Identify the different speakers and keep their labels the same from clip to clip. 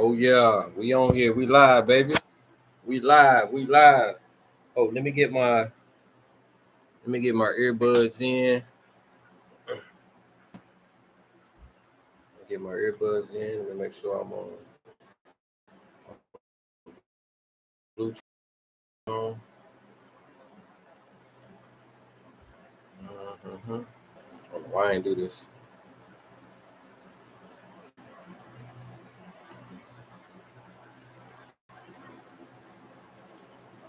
Speaker 1: Oh yeah, we on here. We live, baby. We live. We live. Oh, let me get my earbuds in. Get my earbuds in. Let me make sure I'm on Bluetooth. On. I don't know why I ain't do this.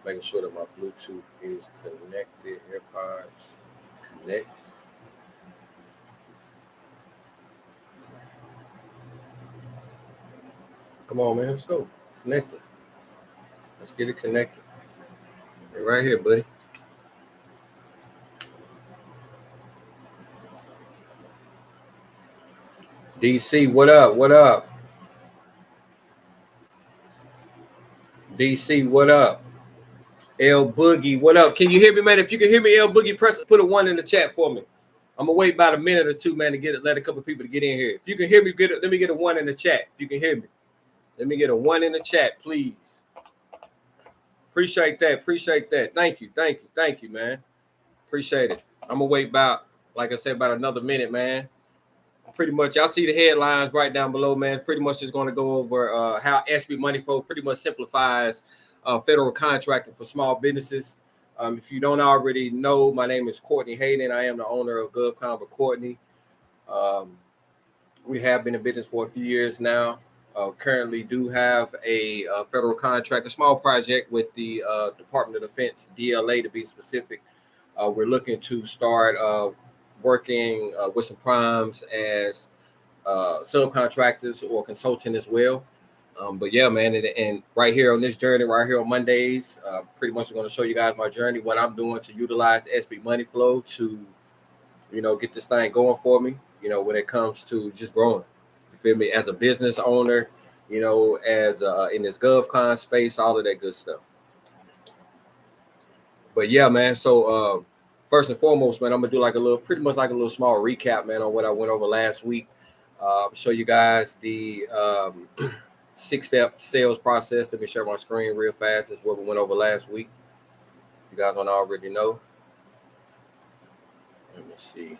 Speaker 1: Making sure that my Bluetooth is connected. AirPods connect. Come on, man. Let's go. Connect it. Let's get it connected. Right here, buddy. DC, what up? What up? DC, what up? L Boogie, what up? Can you hear me, man? If you can hear me, L Boogie, put a 1 in the chat for me. I'm gonna wait about a minute or two, man, to let a couple of people to get in here. If you can hear me, let me get a 1 in the chat. If you can hear me, let me get a 1 in the chat, please. Appreciate that. Appreciate that. Thank you, man. Appreciate it. I'm gonna wait about, like I said, about another minute, man. Pretty much, y'all see the headlines right down below, man. Pretty much just going to go over how SB MoneyFlow pretty much simplifies federal contracting for small businesses. If you don't already know, my name is Courtney Hayden. I am the owner of GovCon with Courtney. We have been in business for a few years now. Currently do have a federal contract, a small project with the Department of Defense, DLA to be specific. We're looking to start working with some primes as subcontractors or consultant as well. But yeah, man, and right here on this journey, right here on Mondays, pretty much going to show you guys my journey, what I'm doing to utilize SB MoneyFlow to, get this thing going for me, when it comes to just growing. You feel me? As a business owner, as in this GovCon space, all of that good stuff. But yeah, man. So first and foremost, man, I'm gonna do pretty much like a little small recap, man, on what I went over last week. Show you guys the 6-step sales process. Let me share my screen real fast. This is what we went over last week. You guys don't already know. Let me see.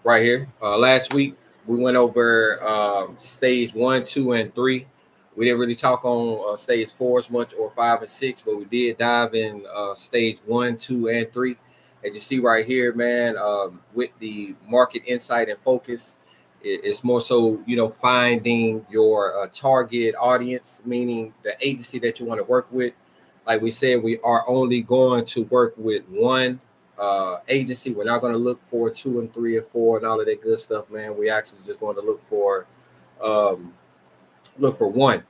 Speaker 1: Right here. Last week we went over stage 1, 2, and 3. We didn't really talk on stage 4 as much, or 5 and 6, but we did dive in stage 1, 2, and 3. As you see right here, man, with the market insight and focus, it's more so, finding your target audience, meaning the agency that you want to work with. Like we said, we are only going to work with one agency. We're not going to look for 2 and 3 and 4 and all of that good stuff, man. We actually just going to look for one,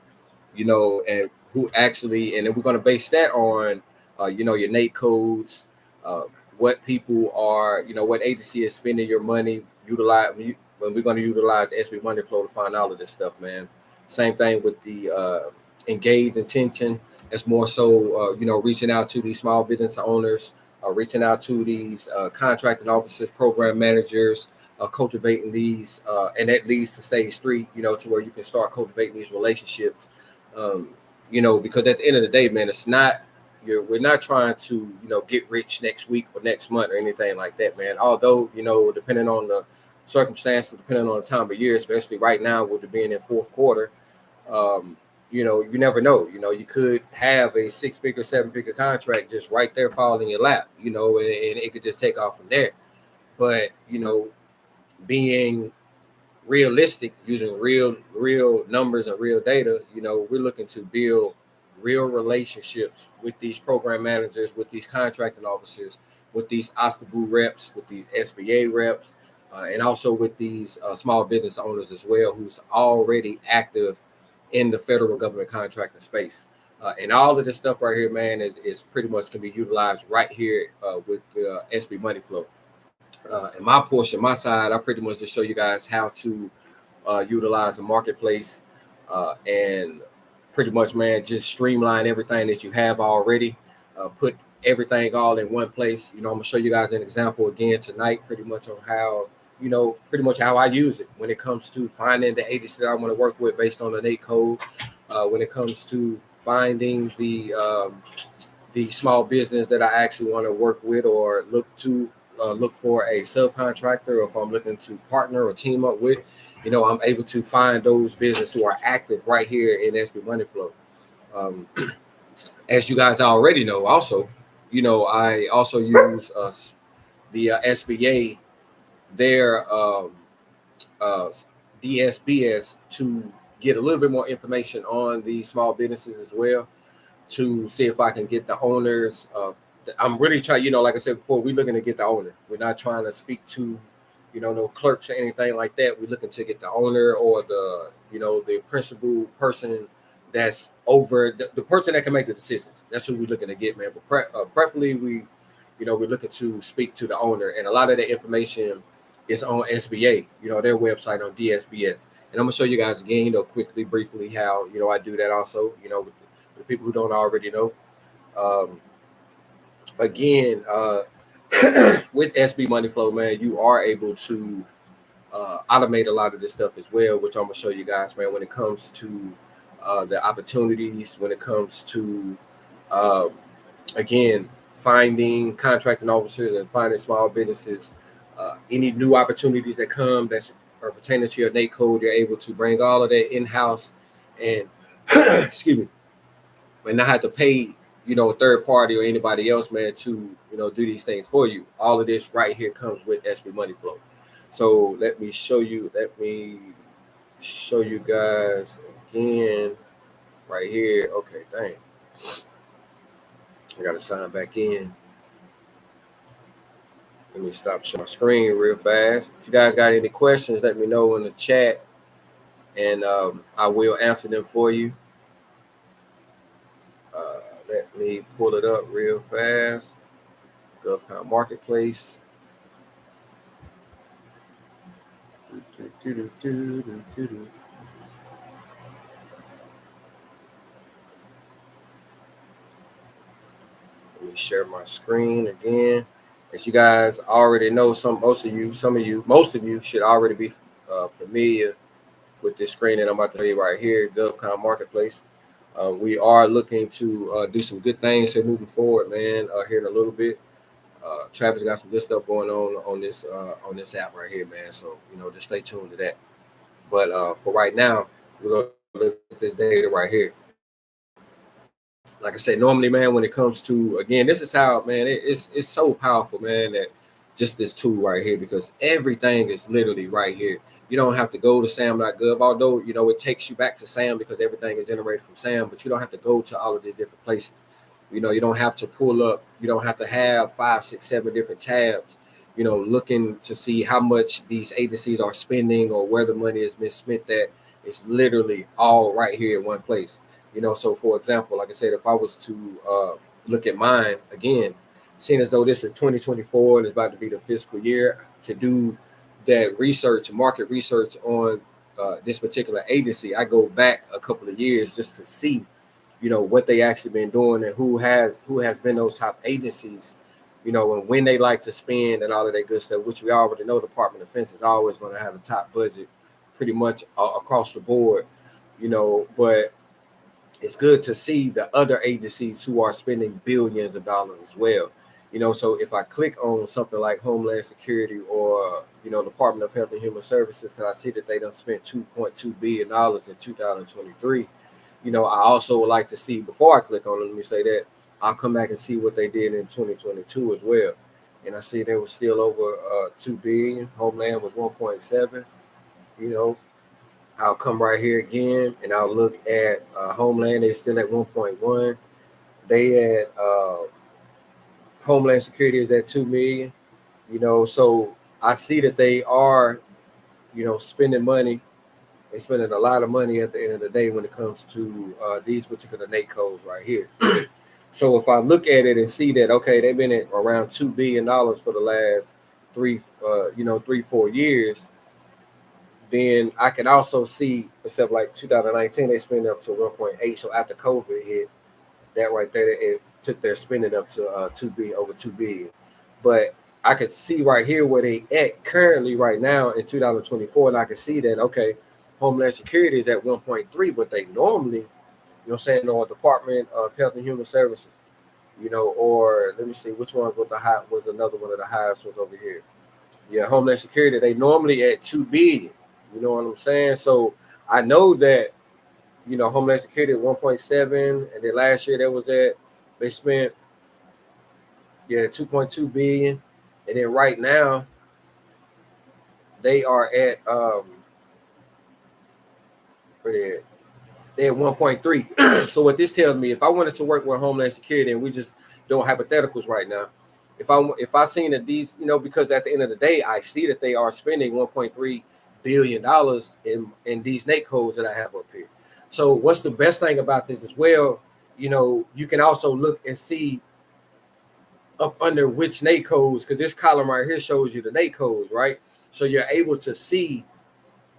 Speaker 1: and who actually, and then we're going to base that on, your NATE codes, what people are, what agency is spending your money, when we're going to utilize SB MoneyFlow to find all of this stuff, man. Same thing with the engaged intention. It's more so, reaching out to these small business owners, reaching out to these contracting officers, program managers, cultivating these, and that leads to stage 3, to where you can start cultivating these relationships. Because at the end of the day, man, we're not trying to, get rich next week or next month or anything like that, man. Although, depending on the circumstances, depending on the time of year, especially right now with it being in fourth quarter, you never know. You could have a 6-figure, 7-figure contract just right there fall in your lap, and it could just take off from there. But, being realistic, using real numbers and real data, we're looking to build real relationships with these program managers, with these contracting officers, with these Actionable reps, with these SBA reps, and also with these small business owners as well, who's already active in the federal government contracting space. And all of this stuff right here, man, is pretty much can be utilized right here with SB MoneyFlow. And my portion, my side, I pretty much just show you guys how to utilize the marketplace and pretty much, man, just streamline everything that you have already, put everything all in one place. I'm gonna show you guys an example again tonight, pretty much on how, pretty much how I use it when it comes to finding the agency that I want to work with based on the NAIC code. When it comes to finding the small business that I actually want to work with or look for a subcontractor, or if I'm looking to partner or team up with, I'm able to find those businesses who are active right here in SB MoneyFlow. As you guys already know, also, I also use the SBA, their uh, DSBS, to get a little bit more information on the small businesses as well, to see if I can get the owners. I'm really trying, like I said before, we're looking to get the owner. We're not trying to speak to, no clerks or anything like that. We're looking to get the owner, or the principal person that's over the person that can make the decisions. That's who we're looking to get, man. But preferably, we're looking to speak to the owner, and a lot of the information is on SBA, their website on DSBS. And I'm gonna show you guys again, quickly, briefly, how I do that also, with the people who don't already know. Again, with SB MoneyFlow, man, you are able to automate a lot of this stuff as well, which I'm gonna show you guys, man. When it comes to the opportunities, when it comes to again, finding contracting officers and finding small businesses, any new opportunities that come that are pertaining to your NAIC code, you're able to bring all of that in-house and excuse me, and not have to pay, a third party or anybody else, man, to, do these things for you. All of this right here comes with SB MoneyFlow. So let me show you guys again right here. Okay, dang. I gotta sign back in. Let me stop sharing my screen real fast. If you guys got any questions, let me know in the chat, and I will answer them for you. Let me pull it up real fast. GovCon Marketplace. Let me share my screen again. As you guys already know, most of you should already be familiar with this screen that I'm about to show you right here, GovCon Marketplace. We are looking to do some good things here moving forward, man. Here in a little bit, Travis got some good stuff going on this app right here, man. So just stay tuned to that. But for right now, we're gonna look at this data right here. Like I said, normally, man, when it comes to, again, this is how, man, it's so powerful, man, that just this tool right here, because everything is literally right here. You don't have to go to sam.gov, although, it takes you back to SAM because everything is generated from SAM, but you don't have to go to all of these different places. You don't have to pull up, you don't have to have 5, 6, 7 different tabs, looking to see how much these agencies are spending or where the money has been spent at. It's literally all right here in one place. So for example, like I said, if I was to look at mine again, seeing as though this is 2024 and it's about to be the fiscal year, to do that research, market research on this particular agency, I go back a couple of years just to see, what they actually been doing and who has been those top agencies, and when they like to spend and all of that good stuff, which we already know Department of Defense is always going to have a top budget pretty much across the board, but it's good to see the other agencies who are spending billions of dollars as well. So if I click on something like Homeland Security or, Department of Health and Human Services, because I see that they done spent $2.2 billion in 2023. I also would like to see, before I click on it, let me say that I'll come back and see what they did in 2022 as well. And I see they were still over 2 billion. Homeland was 1.7. I'll come right here again and I'll look at Homeland. They're still at 1.1. They at Homeland Security is at 2 million. So I see that they are, spending money. They're spending a lot of money at the end of the day when it comes to these particular NAIC codes right here. So if I look at it and see that, okay, they've been at around $2 billion for the last 3-4 years, then I can also see, except like 2019, they spent up to 1.8. So after COVID hit, that right there, it took their spending up to over 2 billion. But I could see right here where they at currently right now in 2024, and I can see that okay, Homeland Security is at 1.3, but they normally, you know what I'm saying, or Department of Health and Human Services, you know, or let me see which one was the high was another one of the highest was over here. Yeah, Homeland Security, they normally at 2 billion. You know what I'm saying? So I know that, you know, Homeland Security at 1.7, and then last year they spent 2.2 billion, and then right now they are at where they're at 1.3. So what this tells me, if I wanted to work with Homeland Security, and we just doing hypotheticals right now, if I seen that these, you know, because at the end of the day, I see that they are spending 1.3 billion dollars in these NAIC codes that I have up here. So what's the best thing about this as well? You know, you can also look and see up under which NAIC codes, because this column right here shows you the NAIC codes, right? So you're able to see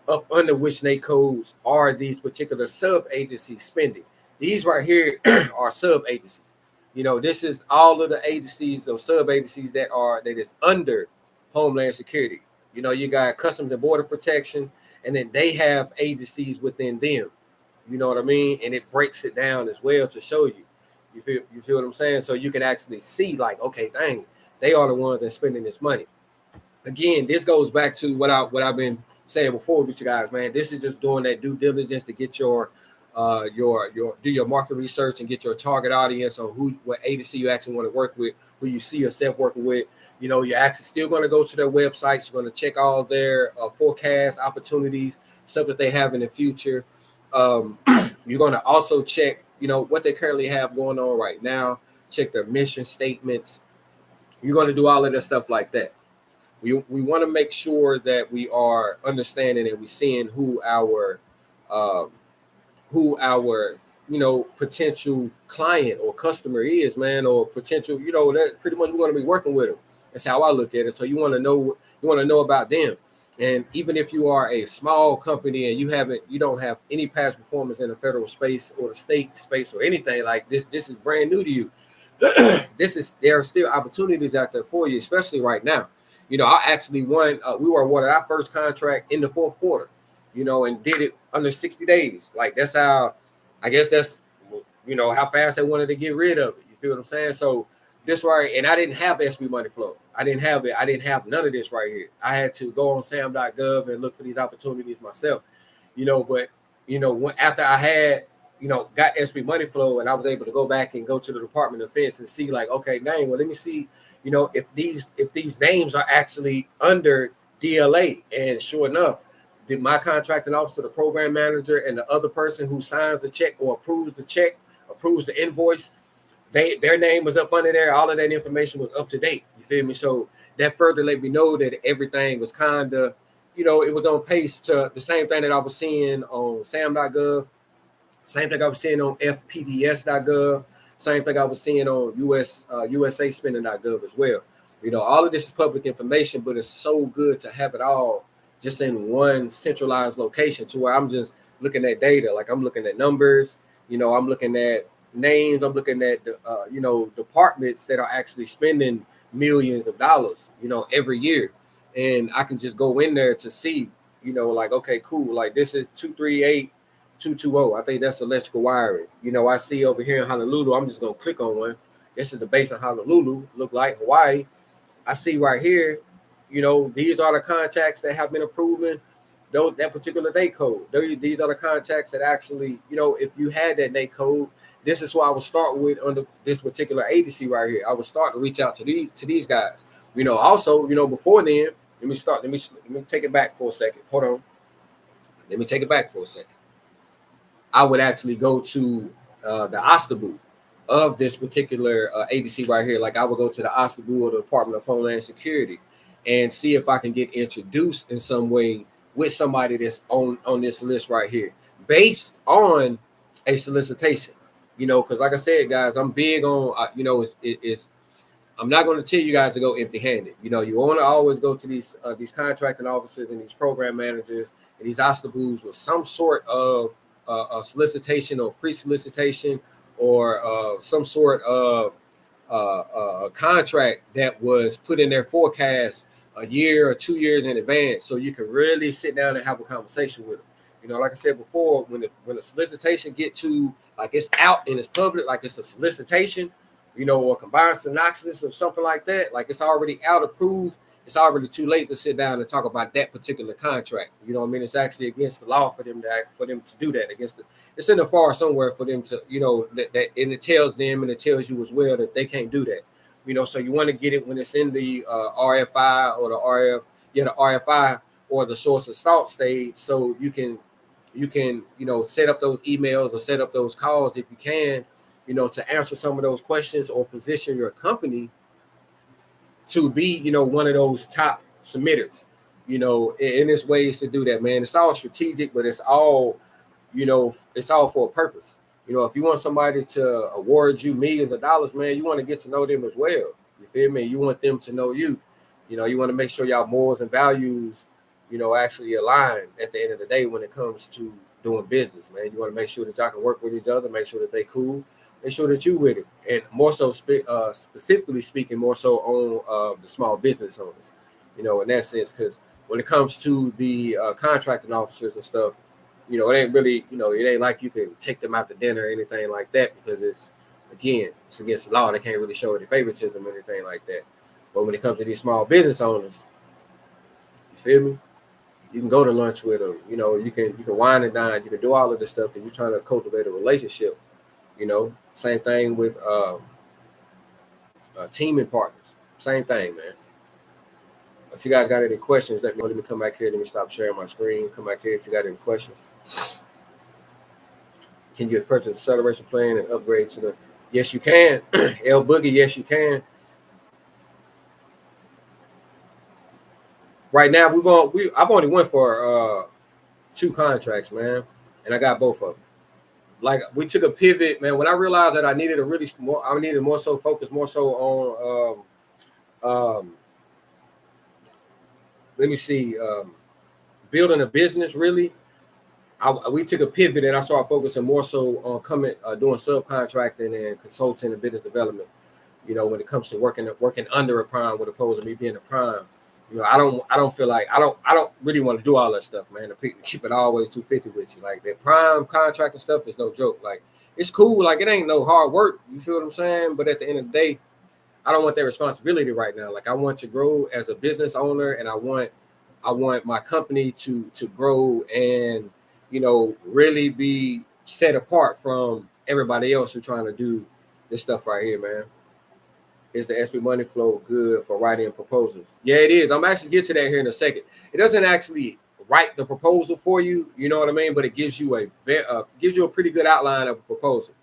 Speaker 1: up under which NAIC codes are these particular sub agencies spending. These right here are sub agencies. You know, this is all of the agencies or sub agencies that is under Homeland Security. You know, you got Customs and Border Protection, and then they have agencies within them. You know what I mean? And it breaks it down as well to show you. You feel what I'm saying? So you can actually see, like, okay, dang, they are the ones that's spending this money. Again, this goes back to what I've been saying before with you guys, man. This is just doing that due diligence to get your do your market research and get your target audience on what agency you actually want to work with, who you see yourself working with. You know, you're actually still going to go to their websites. You're going to check all their forecast opportunities, stuff that they have in the future. You're going to also check, you know, what they currently have going on right now. Check their mission statements. You're going to do all of that stuff like that. We want to make sure that we are understanding and we seeing um, who our you know potential client or customer is, man, or potential, you know, that pretty much we're going to be working with them. That's how I look at it. So you want to know about them. And even if you are a small company and you don't have any past performance in the federal space or the state space or anything like this is brand new to you. There are still opportunities out there for you, especially right now. You know, I actually we were awarded our first contract in the fourth quarter, you know, and did it under 60 days. Like, that's how, I guess that's, you know, how fast they wanted to get rid of it. You feel what I'm saying? So this right, and I didn't have SB MoneyFlow. I didn't have it. I didn't have none of this right here. I had to go on sam.gov and look for these opportunities myself, you know, but, you know, after I had, you know, got SB MoneyFlow and I was able to go back and go to the Department of Defense and see, like, okay, dang, well, let me see, you know, if these names are actually under DLA. And sure enough, did my contracting officer, the program manager, and the other person who signs the check or approves the invoice, their name was up under there. All of that information was up to date. You feel me? So that further let me know that everything was kind of, you know, it was on pace to the same thing that I was seeing on sam.gov, same thing I was seeing on fpds.gov, same thing I was seeing on USA spending.gov as well. You know, all of this is public information, but it's so good to have it all just in one centralized location to where I'm just looking at data. Like, I'm looking at numbers, you know, I'm looking at names, I'm looking at, you know, departments that are actually spending millions of dollars, you know, every year. And I can just go in there to see, you know, like, okay, cool. Like, this is 238-220. I think that's electrical wiring. You know, I see over here in Honolulu, I'm just going to click on one. This is the base in Honolulu, look like Hawaii. I see right here, you know, these are the contacts that have been approving that particular NAIC code. These are the contacts that actually, you know, if you had that NAIC code, this is what I would start with under this particular agency right here. I would start to reach out to these guys. You know, also, you know, before then, let me take it back for a second. Hold on. Let me take it back for a second. I would actually go to the Actionable of this particular agency right here. Like, I would go to the Actionable or the Department of Homeland Security and see if I can get introduced in some way with somebody that's on this list right here, based on a solicitation. You know, because like I said, guys, I'm big on, you know, it's I'm not going to tell you guys to go empty-handed. You know, you want to always go to these contracting officers and these program managers and these ostaboos with some sort of a solicitation or pre-solicitation or some sort of a contract that was put in their forecast a year or 2 years in advance, so you can really sit down and have a conversation with them. Like I said before, when the solicitation get to, like, it's out and it's public, like it's a solicitation, or combined synopsis or something like that, like it's already out approved, it's already too late to sit down and talk about that particular contract. You know what I mean? It's actually against the law for them to do that. It's in the FAR somewhere for them to, that and it tells them and it tells you as well that they can't do that. So you want to get it when it's in the RFI or the RFI or the source of salt stage, so you can set up those emails or set up those calls if you can, to answer some of those questions or position your company to be, one of those top submitters. And there's ways to do that, man. It's all strategic, but it's all for a purpose. If you want somebody to award you millions of dollars, man, you want to get to know them as well. You feel me? You want them to know you. You want to make sure y'all morals and values, actually align at the end of the day when it comes to doing business, man. You want to make sure that y'all can work with each other, make sure that they cool, make sure that you with it. And more so, specifically speaking, more so on the small business owners, in that sense, because when it comes to the contracting officers and stuff, it ain't really, it ain't like you can take them out to dinner or anything like that, because it's against the law. They can't really show any favoritism or anything like that. But when it comes to these small business owners, you feel me? You can go to lunch with them. You can wine and dine. You can do all of this stuff because you're trying to cultivate a relationship. Same thing with teaming partners. Same thing, man. If you guys got any questions, let me come back here. Let me stop sharing my screen. Come back here if you got any questions. Can you purchase acceleration plan and upgrade to the? Yes, you can. L Boogie, yes, you can. Right now, I've only went for 2 contracts, man, and I got both of them. Like, we took a pivot, man. When I realized that I needed more so focus more so on let me see, building a business. Really, we took a pivot and I started focusing more so on doing subcontracting and consulting and business development. When it comes to working under a prime, with opposed to me being a prime. I don't feel like I don't really want to do all that stuff, man. To keep it always 250 with you. Like, that prime contracting stuff is no joke. Like, it's cool. Like, it ain't no hard work. You feel what I'm saying? But at the end of the day, I don't want that responsibility right now. Like, I want to grow as a business owner, and I want my company to grow and, really be set apart from everybody else who's trying to do this stuff right here, man. Is the SB MoneyFlow good for writing proposals? Yeah, it is. I'm actually get to that here in a second. It doesn't actually write the proposal for you, you know what I mean? But it gives you a pretty good outline of a proposal,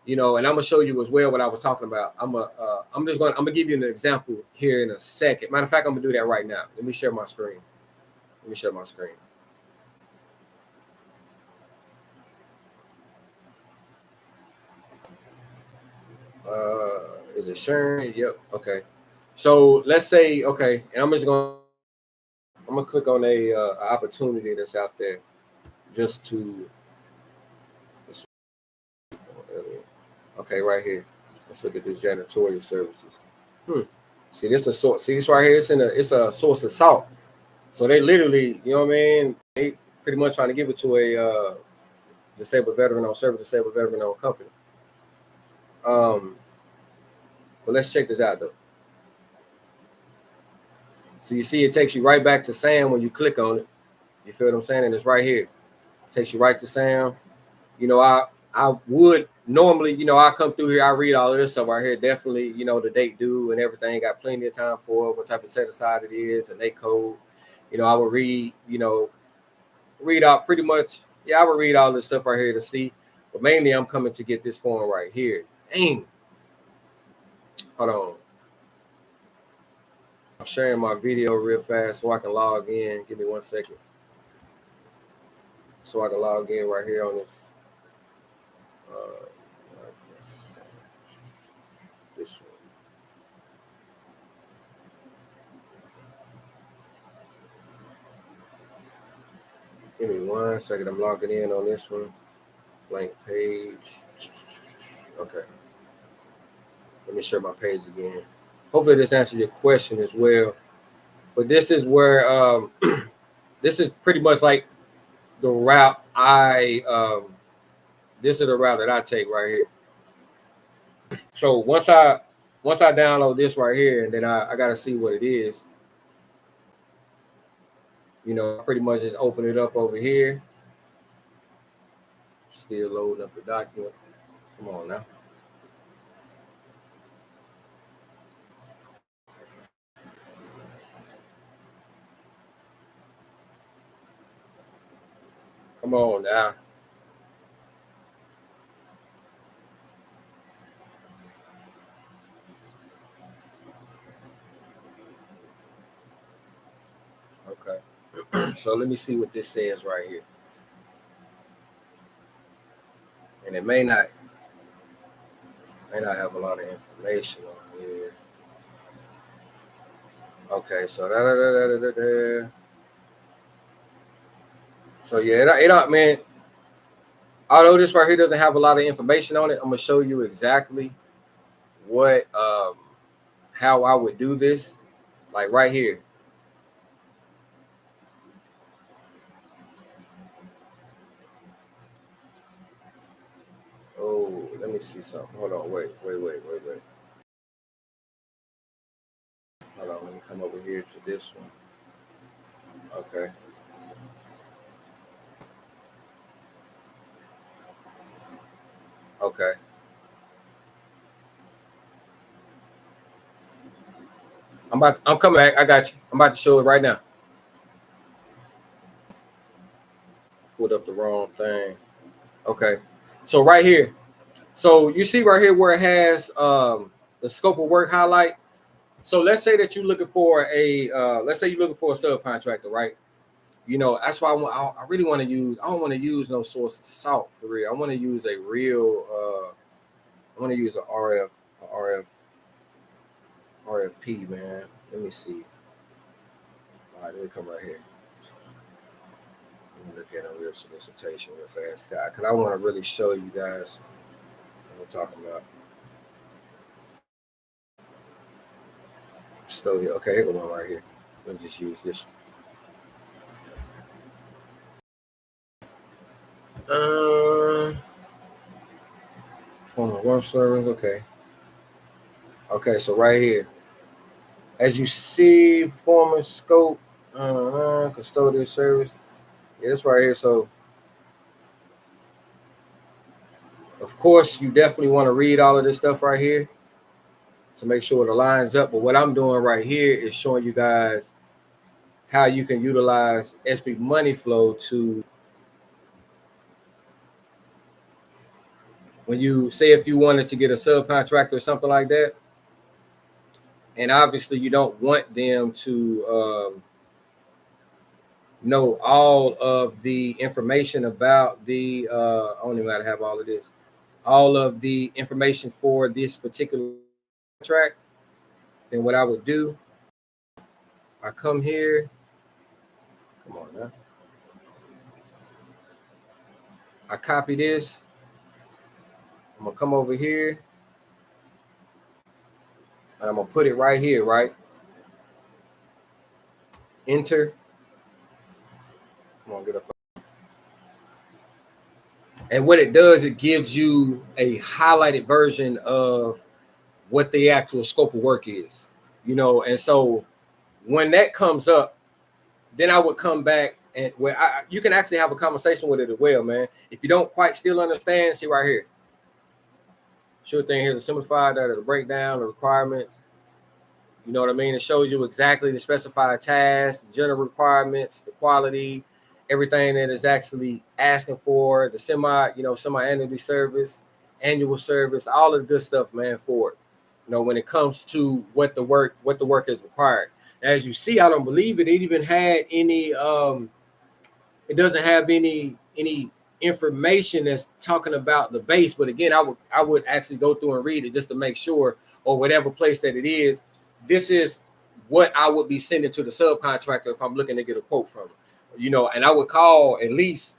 Speaker 1: and I'm gonna show you as well what I was talking about. I'm gonna give you an example here in a second. Matter of fact, I'm gonna do that right now. Let me share my screen. Is it sharing? Yep. Okay. So let's say, okay, and I'm gonna click on a opportunity that's out there just to. Okay, right here. Let's look at this janitorial services. See, this a source. See this right here. It's a source of salt. So they literally, you know what I mean? They pretty much trying to give it to a disabled veteran-owned company. But let's check this out though. So you see, it takes you right back to Sam when you click on it. You feel what I'm saying? And it's right here. It takes you right to Sam. I would normally, I come through here, I read all of this stuff right here. Definitely, the date due and everything. Got plenty of time for it, what type of set aside it is, and they code. I would read out pretty much. Yeah, I would read all this stuff right here to see. But mainly, I'm coming to get this form right here. Dang. Hold on. I'm sharing my video real fast so I can log in. Give me 1 second. So I can log in right here on this. This one. Give me 1 second. I'm logging in on this one. Blank page. Okay. Let me share my page again. Hopefully this answers your question as well. But this is where this is pretty much like the route this is the route that I take right here. So once I download this right here, and then I gotta see what it is. I pretty much just open it up over here. Still loading up the document. Come on now. Come on now. Okay. So let me see what this says right here. And it may not have a lot of information on here. Okay, so so yeah, it don't, man. Although this right here doesn't have a lot of information on it, I'm gonna show you exactly what how I would do this. Like right here. Oh, let me see something. Hold on, wait. Hold on, let me come over here to this one. Okay. Okay. I'm coming back. I got you. I'm about to show it right now. Pulled up the wrong thing. Okay. So right here. So you see right here where it has the scope of work highlight. So let's say that you're looking for let's say you're looking for a subcontractor, right? That's why I really want to use. I don't want to use no source of salt for real. I want to use a real. I want to use a RFP, man. Let me see. All right, let me come right here. Let me look at a real solicitation real fast, guy, because I want to really show you guys what we're talking about. Slowly. Okay, here goes one right here. Let's just use this one. Form of work service. Okay, so right here, as you see, performance scope, custodial service. Yeah, this right here. So, of course, you definitely want to read all of this stuff right here to make sure it aligns up. But what I'm doing right here is showing you guys how you can utilize SB MoneyFlow to, when you say if you wanted to get a subcontractor or something like that, and obviously you don't want them to know all of the information about the I don't even gotta have all of this, all of the information for this particular contract. Then what I would do, I come here. Come on now. I copy this. I'm gonna come over here and I'm gonna put it right here, right? Enter. Come on, get up. And what it does, it gives you a highlighted version of what the actual scope of work is, And so when that comes up, then I would come back and where you can actually have a conversation with it as well, man. If you don't quite still understand, see right here. Sure thing here, the simplified that, the breakdown, the requirements. You know what I mean? It shows you exactly the specified tasks, the general requirements, the quality, everything that is actually asking for, the semi-annual service, annual service, all of the good stuff, man, for it. When it comes to what the work is required. As you see, I don't believe it even had any it doesn't have any information that's talking about the base. But again, I would actually go through and read it just to make sure, or whatever place that it is, this is what I would be sending to the subcontractor if I'm looking to get a quote from them. And I would call at least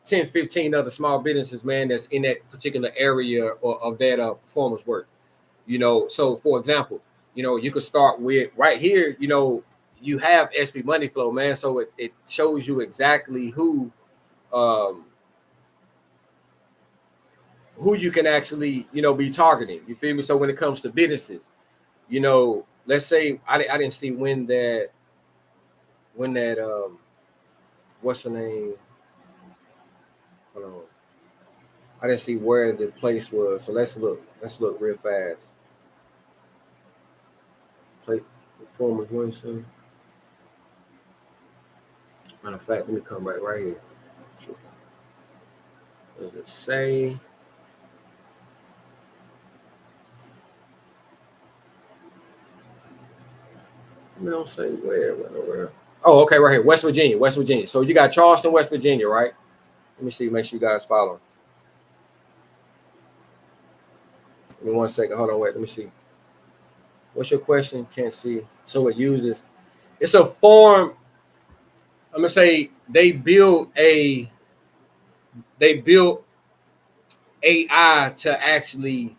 Speaker 1: 10, 15 other small businesses, man, that's in that particular area of that performance work. You know, so for example, you know, you could start with right here, you know, you have SB MoneyFlow, man. So it shows you exactly um who you can actually, you know, be targeting. You feel me? So when it comes to businesses, you know, let's say I didn't see when that what's the name? Hold on. I didn't see where the place was. So let's look. Let's look real fast. Play performance one soon. Matter of fact, let me come right here. Does it say? It don't say where. Oh, okay, right here, West Virginia, West Virginia. So you got Charleston, West Virginia, right? Let me see. Make sure you guys follow. Give me 1 second. Hold on, wait. Let me see. What's your question? Can't see. So it uses. It's a form. I'm gonna say they built AI to actually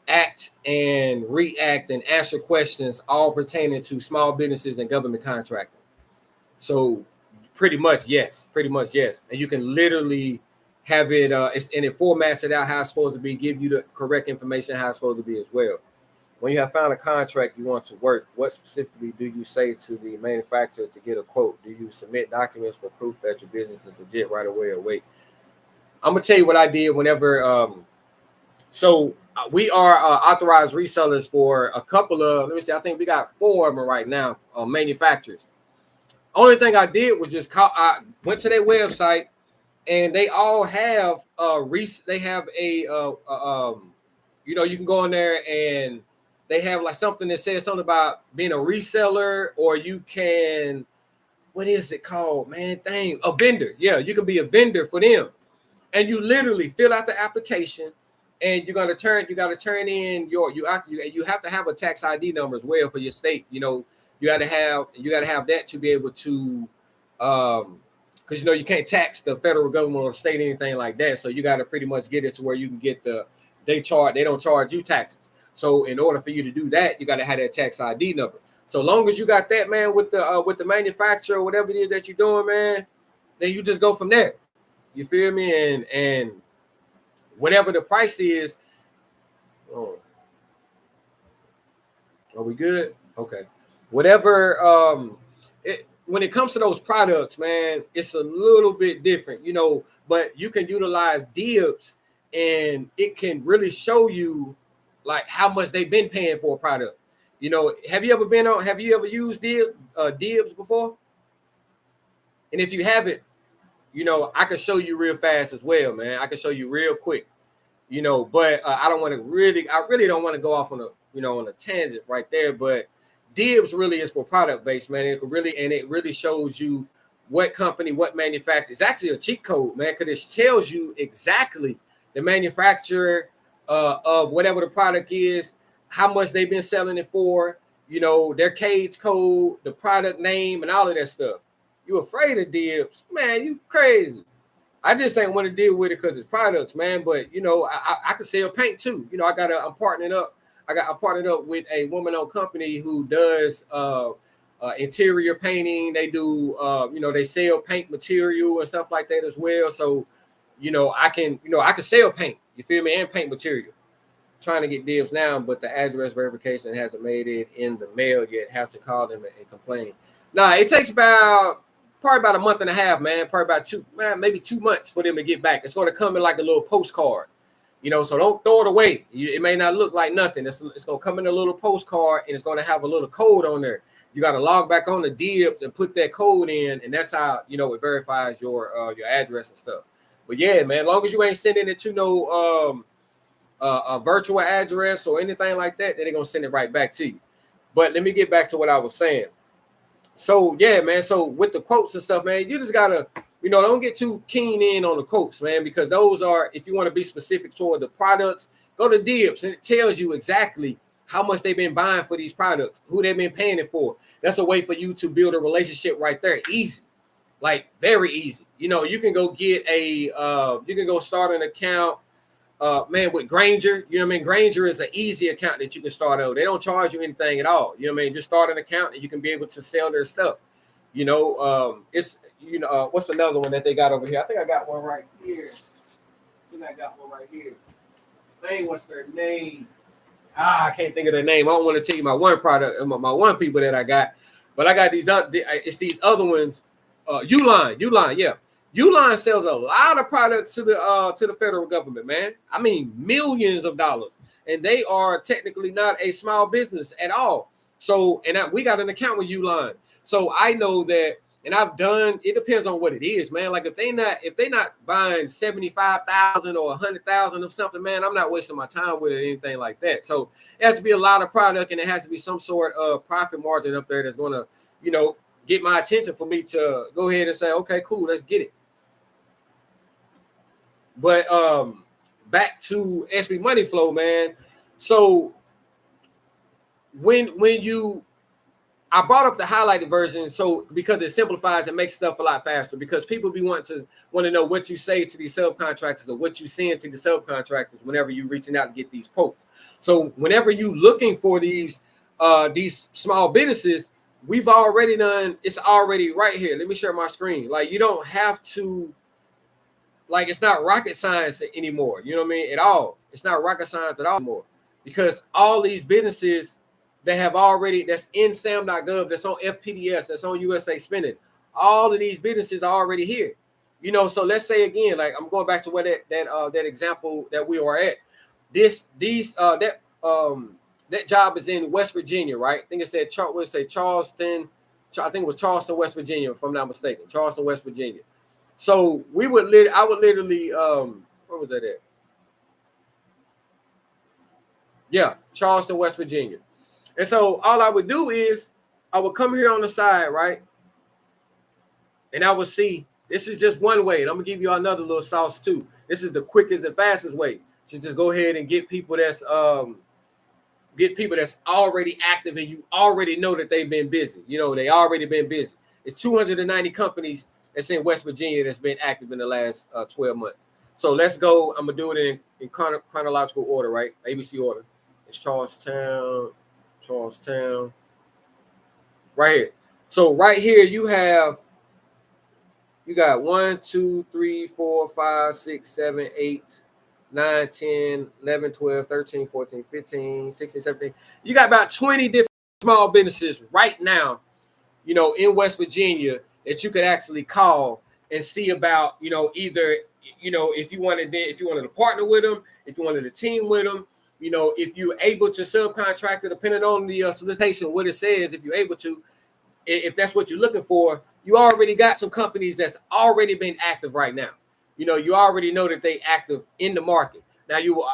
Speaker 1: act and react and answer questions all pertaining to small businesses and government contracting. So pretty much yes, and you can literally have it and it formats it out how it's supposed to be, give you the correct information how it's supposed to be as well. When you have found a contract you want to work, what specifically do you say to the manufacturer to get a quote? Do you submit documents for proof that your business is legit right away or wait? I'm gonna tell you what I did whenever we are authorized resellers for a couple of, let me see, I think we got 4 of them right now, manufacturers. Only thing I did was just I went to their website, and they all have they have you know, you can go in there and they have like something that says something about being a reseller, or you can, what is it called, man? A vendor. Yeah, you can be a vendor for them, and you literally fill out the application, and you got to turn in you have to have a tax ID number as well for your state. You know, you got to have that to be able to because you know you can't tax the federal government or state anything like that. So you got to pretty much get it to where you can get they don't charge you taxes. So in order for you to do that, you got to have that tax ID number. So long as you got that, man, with the manufacturer or whatever it is that you're doing, man, then you just go from there. You feel me? And whatever the price is, oh, are we good? Okay. Whatever when it comes to those products, man, it's a little bit different, you know, but you can utilize Dibs and it can really show you like how much they've been paying for a product. You know, have you ever used Dibs before? And if you haven't, you know, I can show you real fast as well, man. I can show you real quick, you know, but I really don't want to go off on a tangent right there, but Dibs really is for product based, man. It really shows you what company, what manufacturer. It's actually a cheat code, man, because it tells you exactly the manufacturer of whatever the product is, how much they've been selling it for, you know, their CADES code, the product name, and all of that stuff. You afraid of Dibs, man? You crazy. I just ain't want to deal with it because it's products, man. But you know, I can sell paint too. You know, I'm partnered up. I'm partnered up with a woman-owned company who does interior painting. They do, you know, they sell paint material and stuff like that as well. So, you know, I can sell paint. You feel me? And paint material. Trying to get Dibs now, but the address verification hasn't made it in the mail yet. Have to call them and complain. Nah, it takes probably about a month and a half, man. Probably about maybe 2 months for them to get back. It's going to come in like a little postcard, you know. So don't throw it away. It may not look like nothing. It's going to come in a little postcard, and it's going to have a little code on there. You got to log back on the Dibs and put that code in, and that's how, you know, it verifies your address and stuff. But yeah, man, as long as you ain't sending it to no a virtual address or anything like that, then they're gonna send it right back to you. But let me get back to what I was saying. So yeah, man. So with the quotes and stuff, man, you just gotta, you know, don't get too keen in on the quotes, man, because those are, if you want to be specific toward the products, go to Dibs and it tells you exactly how much they've been buying for these products, who they've been paying it for. That's a way for you to build a relationship right there. Easy, like very easy. You know, you can go get you can go start an account man, with Granger, you know what I mean? Granger is an easy account that you can start out. They don't charge you anything at all. You know what I mean? Just start an account and you can be able to sell their stuff. You know, it's, you know, what's another one that they got over here? I think I got one right here. I got one right here. Dang, what's their name? I can't think of their name. I don't want to tell you my one product, my one people that I got, but I got these other, it's these other ones. Uline, yeah. Uline sells a lot of products to the federal government, man. I mean, millions of dollars, and they are technically not a small business at all. So, and we got an account with Uline, so I know that. And I've done. It depends on what it is, man. Like if they not buying 75,000 or 100,000 of something, man, I'm not wasting my time with it or anything like that. So it has to be a lot of product, and it has to be some sort of profit margin up there that's gonna, you know, get my attention for me to go ahead and say, okay, cool, let's get it. But back to SB MoneyFlow, man. So when you, I brought up the highlighted version, so because it simplifies and makes stuff a lot faster. Because people want to know what you say to these subcontractors or what you send to the subcontractors whenever you're reaching out to get these quotes. So whenever you looking for these small businesses, we've already done. It's already right here. Let me share my screen. Like you don't have to. Like it's not rocket science anymore. You know what I mean? At all. It's not rocket science at all anymore, because all these businesses. They have already, that's in SAM.gov, that's on FPDS, that's on USA Spending. All of these businesses are already here. You know, so let's say again, like I'm going back to where that example that we were at. That job is in West Virginia, right? I think it said Charleston. I think it was Charleston, West Virginia, if I'm not mistaken. Charleston, West Virginia. So I would literally where was that at? Yeah, Charleston, West Virginia. And so all I would do is I would come here on the side, right? And I would see, this is just one way. And I'm going to give you another little sauce too. This is the quickest and fastest way to just go ahead and get people that's already active and you already know that they've been busy. You know, they already been busy. It's 290 companies that's in West Virginia that's been active in the last 12 months. So let's go. I'm going to do it in chronological order, right? ABC order. It's Charlestown, right here. So right here you got 1, 2, 3, 4, 5, 6, 7, 8, 9, 10, 11, 12, 13, 14, 15, 16, 17. You got about 20 different small businesses right now, you know, in West Virginia that you could actually call and see about, you know, either, you know, if you wanted to partner with them, if you wanted to team with them. You know, if you're able to subcontract it, depending on the solicitation, what it says, if you're able to, if that's what you're looking for, you already got some companies that's already been active right now. You know, you already know that they active in the market. Now you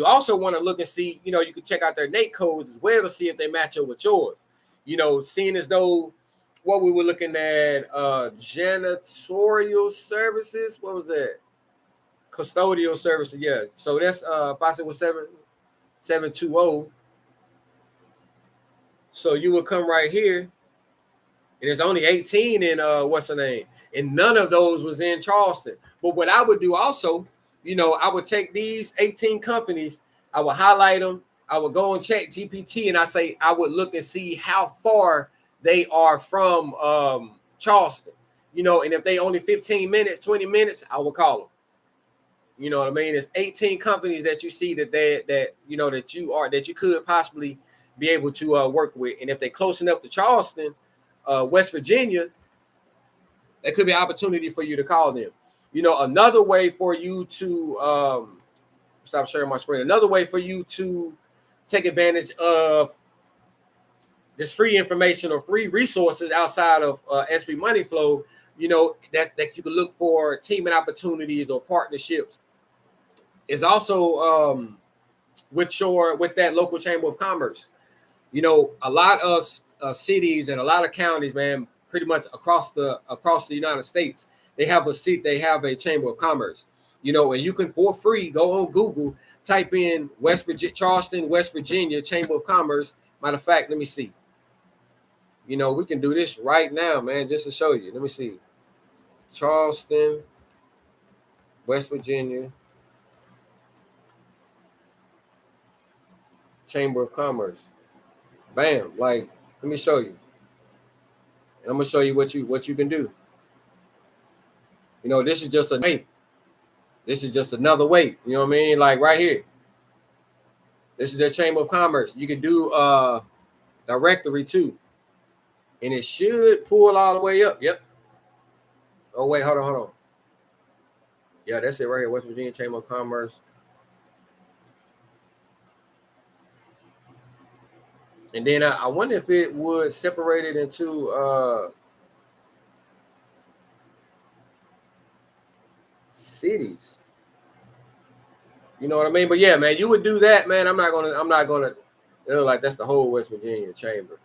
Speaker 1: also want to look and see, you know, you can check out their NAICS codes as well to see if they match up with yours. You know, seeing as though what we were looking at, janitorial services, what was that? Custodial services, yeah. So that's 567-720. So you will come right here, and there's only 18 in what's her name, and none of those was in Charleston. But what I would do also, you know, I would take these 18 companies, I would highlight them, I would go and check GPT, and I would look and see how far they are from Charleston, you know, and if they only 15 minutes, 20 minutes, I would call them. You know what I mean? There's 18 companies that you see that you could possibly be able to work with. And if they're close enough to Charleston, West Virginia, there could be an opportunity for you to call them. You know, another way for you to stop sharing my screen. Another way for you to take advantage of this free information or free resources outside of SB MoneyFlow, you know, that you can look for teaming opportunities or partnerships, is also with that local chamber of commerce. You know, a lot of cities and a lot of counties, man, pretty much across the United States, they have a chamber of commerce. You know, and you can for free go on Google, type in Charleston, West Virginia Chamber of Commerce. Matter of fact, let me see. You know, we can do this right now, man, just to show you. Let me see. Charleston, West Virginia. Chamber of Commerce. Bam. Like, let me show you. And I'm gonna show you what you can do. You know, this is just a way. This is just another way. You know what I mean? Like right here. This is their Chamber of Commerce. You can do directory too. And it should pull all the way up. Yep. Oh, wait, hold on. Yeah, that's it right here. West Virginia Chamber of Commerce. And then I wonder if it would separate it into cities. You know what I mean? But yeah, man, you would do that, man. I'm not gonna like that's the whole West Virginia chamber.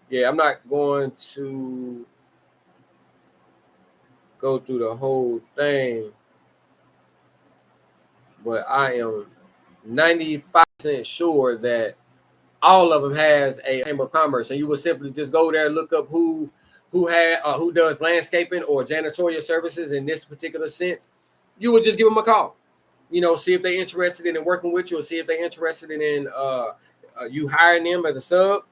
Speaker 1: Yeah, I'm not going to go through the whole thing, but I am 95% sure that all of them has a Chamber of Commerce, and you would simply just go there and look up who does landscaping or janitorial services in this particular sense. You would just give them a call, you know, see if they're interested in working with you, or see if they're interested in you hiring them as a sub,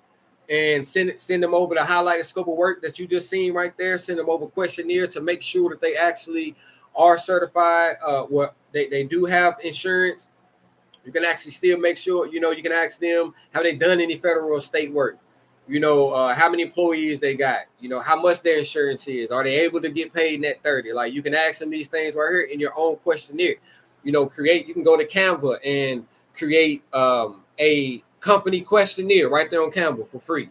Speaker 1: and send them over the highlighted scope of work that you just seen right there. Send them over questionnaire to make sure that they actually are certified. They do have insurance. You can actually still make sure, you know, you can ask them, have they done any federal or state work? You know, how many employees they got, you know, how much their insurance is. Are they able to get paid net 30? Like, you can ask them these things right here in your own questionnaire. You know, you can go to Canva and create a company questionnaire right there on Canva for free.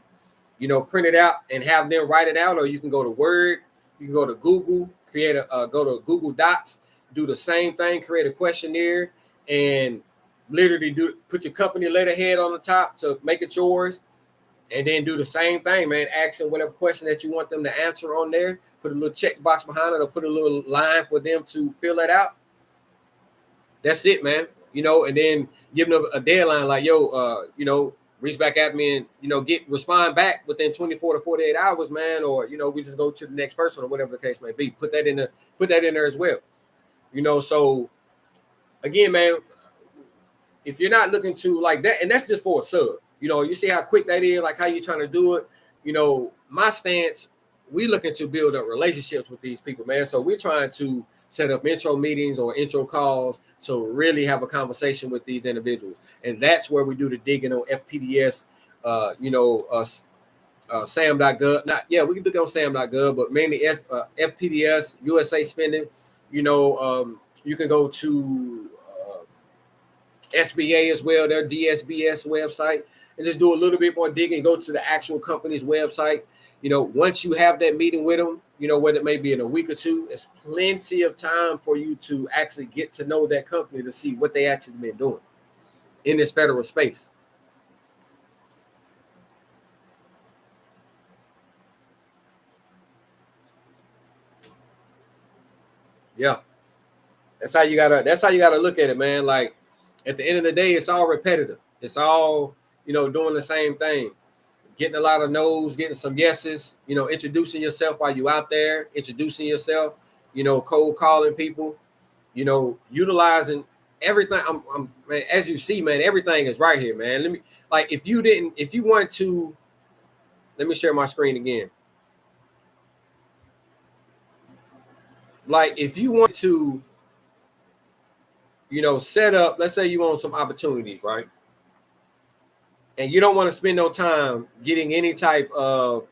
Speaker 1: You know, print it out and have them write it out, or you can go to Word, you can go to Google, go to Google Docs, do the same thing, create a questionnaire, and literally put your company letterhead on the top to make it yours, and then do the same thing, man. Ask them whatever question that you want them to answer on there. Put a little checkbox behind it, or put a little line for them to fill that out. That's it, man. You know, and then give them a deadline like, yo, you know, reach back at me and, you know, respond back within 24 to 48 hours, man. Or, you know, we just go to the next person or whatever the case may be. Put that in there as well. You know, so again, man, if you're not looking to like that, and that's just for a sub, you know, you see how quick that is, like how you're trying to do it. You know, my stance, we looking to build up relationships with these people, man. So we're trying to set up intro meetings or intro calls to really have a conversation with these individuals. And that's where we do the digging on FPDS, SAM.gov. We can do it on SAM.gov, but mainly FPDS, USA spending. You know, you can go to SBA as well, their DSBS website, and just do a little bit more digging. Go to the actual company's website. You know, once you have that meeting with them, you know, whether it may be in a week or two, it's plenty of time for you to actually get to know that company, to see what they actually been doing in this federal space. Yeah. That's how you gotta look at it, man. Like, at the end of the day, it's all repetitive. It's all, you know, doing the same thing. Getting a lot of no's, getting some yeses, you know, introducing yourself while you out there, introducing yourself, you know, cold calling people, you know, utilizing everything. Man, as you see, man, everything is right here, man. If you want to, let me share my screen again. Like, if you want to, you know, set up, let's say you want some opportunities, right? And you don't want to spend no time getting any type of,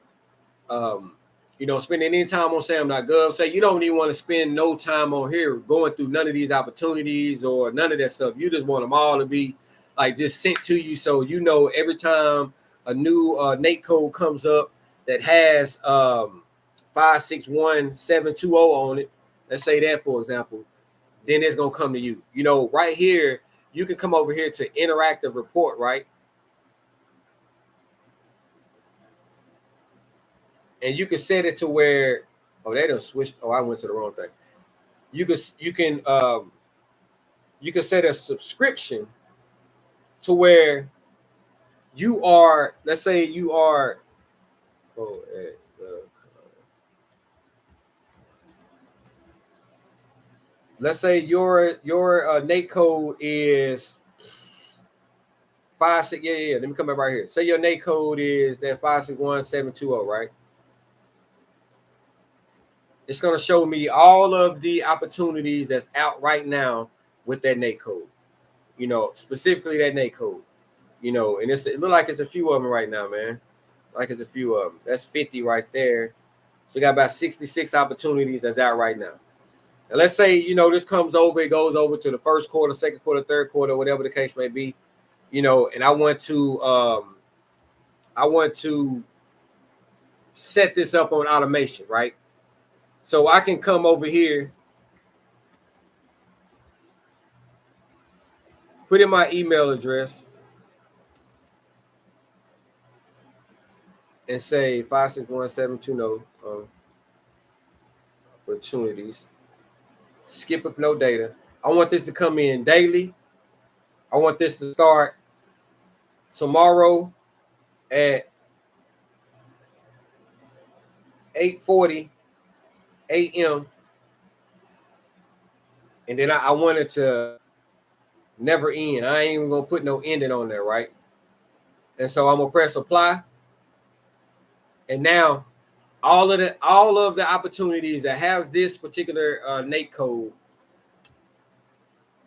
Speaker 1: spending any time on SAM.gov. Say you don't even want to spend no time on here going through none of these opportunities or none of that stuff. You just want them all to be like just sent to you, so you know every time a new NATE code comes up that has 561720 on it. Let's say that, for example, then it's gonna come to you. You know, right here, you can come over here to interactive report, right? And you can set it to where, they done switched. Oh, I went to the wrong thing. You can set a subscription to where you are. Let's say you are. Let's say your NATE code is 56, yeah. Let me come back right here. Say your NAICS code is that 561720, right? It's going to show me all of the opportunities that's out right now with that NAICS code. You know, specifically that NAICS code. You know, and it look like it's a few of them right now, man. Like it's a few of them. That's 50 right there. So we got about 66 opportunities that's out right now. And let's say, you know, this comes over, it goes over to the first quarter, second quarter, third quarter, whatever the case may be. You know, and I want to set this up on automation, right? So I can come over here, put in my email address, and say 561720 opportunities. Skip with no data. I want this to come in daily. I want this to start tomorrow at 8:40 a.m. And then I want it to never end. I ain't even gonna put no ending on there, right? And so I'm gonna press apply. And now all of the opportunities that have this particular NAICS code,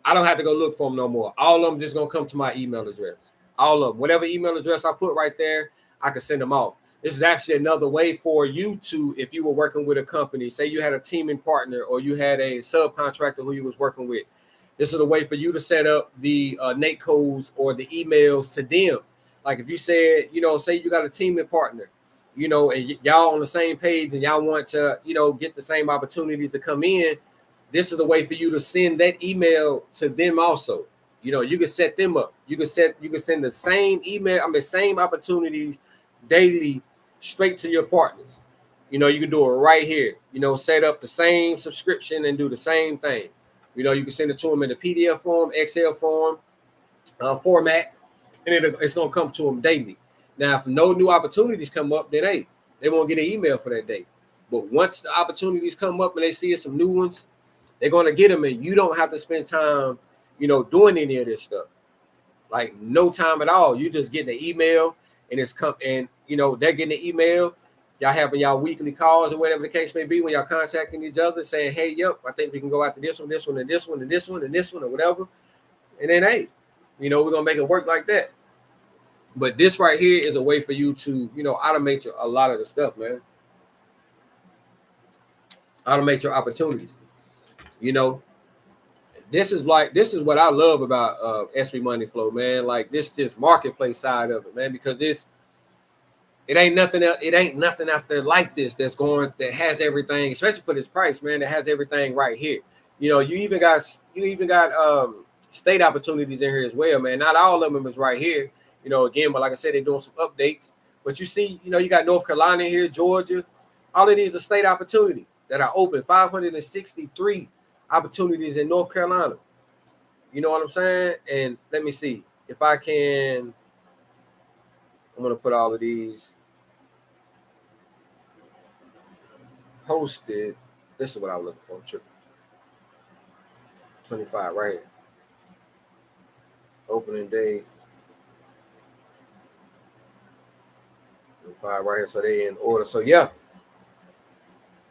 Speaker 1: I don't have to go look for them no more. All of them just gonna come to my email address. All of them, whatever email address I put right there, I can send them off. This is actually another way for you to, if you were working with a company, say you had a teaming partner or you had a subcontractor who you was working with. This is a way for you to set up the NAICS codes or the emails to them. Like if you said, you know, say you got a teaming partner, you know, and y'all on the same page and y'all want to, you know, get the same opportunities to come in. This is a way for you to send that email to them also. You know, you can set them up. You can send the same email, same opportunities daily straight to your partners. You know, you can do it right here. You know, set up the same subscription and do the same thing. You know, you can send it to them in a PDF form, Excel form, format, and it's going to come to them daily. Now, if no new opportunities come up, then hey, they won't get an email for that day. But once the opportunities come up and they see some new ones, they're going to get them, and you don't have to spend time, you know, doing any of this stuff. Like no time at all. You just getting an email, and it's come, and you know they're getting an email. Y'all having y'all weekly calls or whatever the case may be when y'all contacting each other, saying, "Hey, yep, I think we can go after this one, this one, and this one, and this one, and this one, or whatever." And then hey, you know, we're gonna make it work like that. But this right here is a way for you to, you know, automate a lot of the stuff, man. Automate your opportunities. You know, this is what I love about SB MoneyFlow, man. Like this marketplace side of it, man, because it ain't nothing else, it ain't nothing out there like this that has everything, especially for this price, man, that has everything right here. You know, you even got state opportunities in here as well, man. Not all of them is right here. You know, again, but like I said, they're doing some updates. But you see, you know, you got North Carolina here, Georgia. All of these are state opportunities that are open. 563 opportunities in North Carolina. You know what I'm saying? And let me see if I can. I'm gonna put all of these posted. This is what I was looking for. Sure. 25 right here. Opening date. 25 right here. So they in order. So yeah.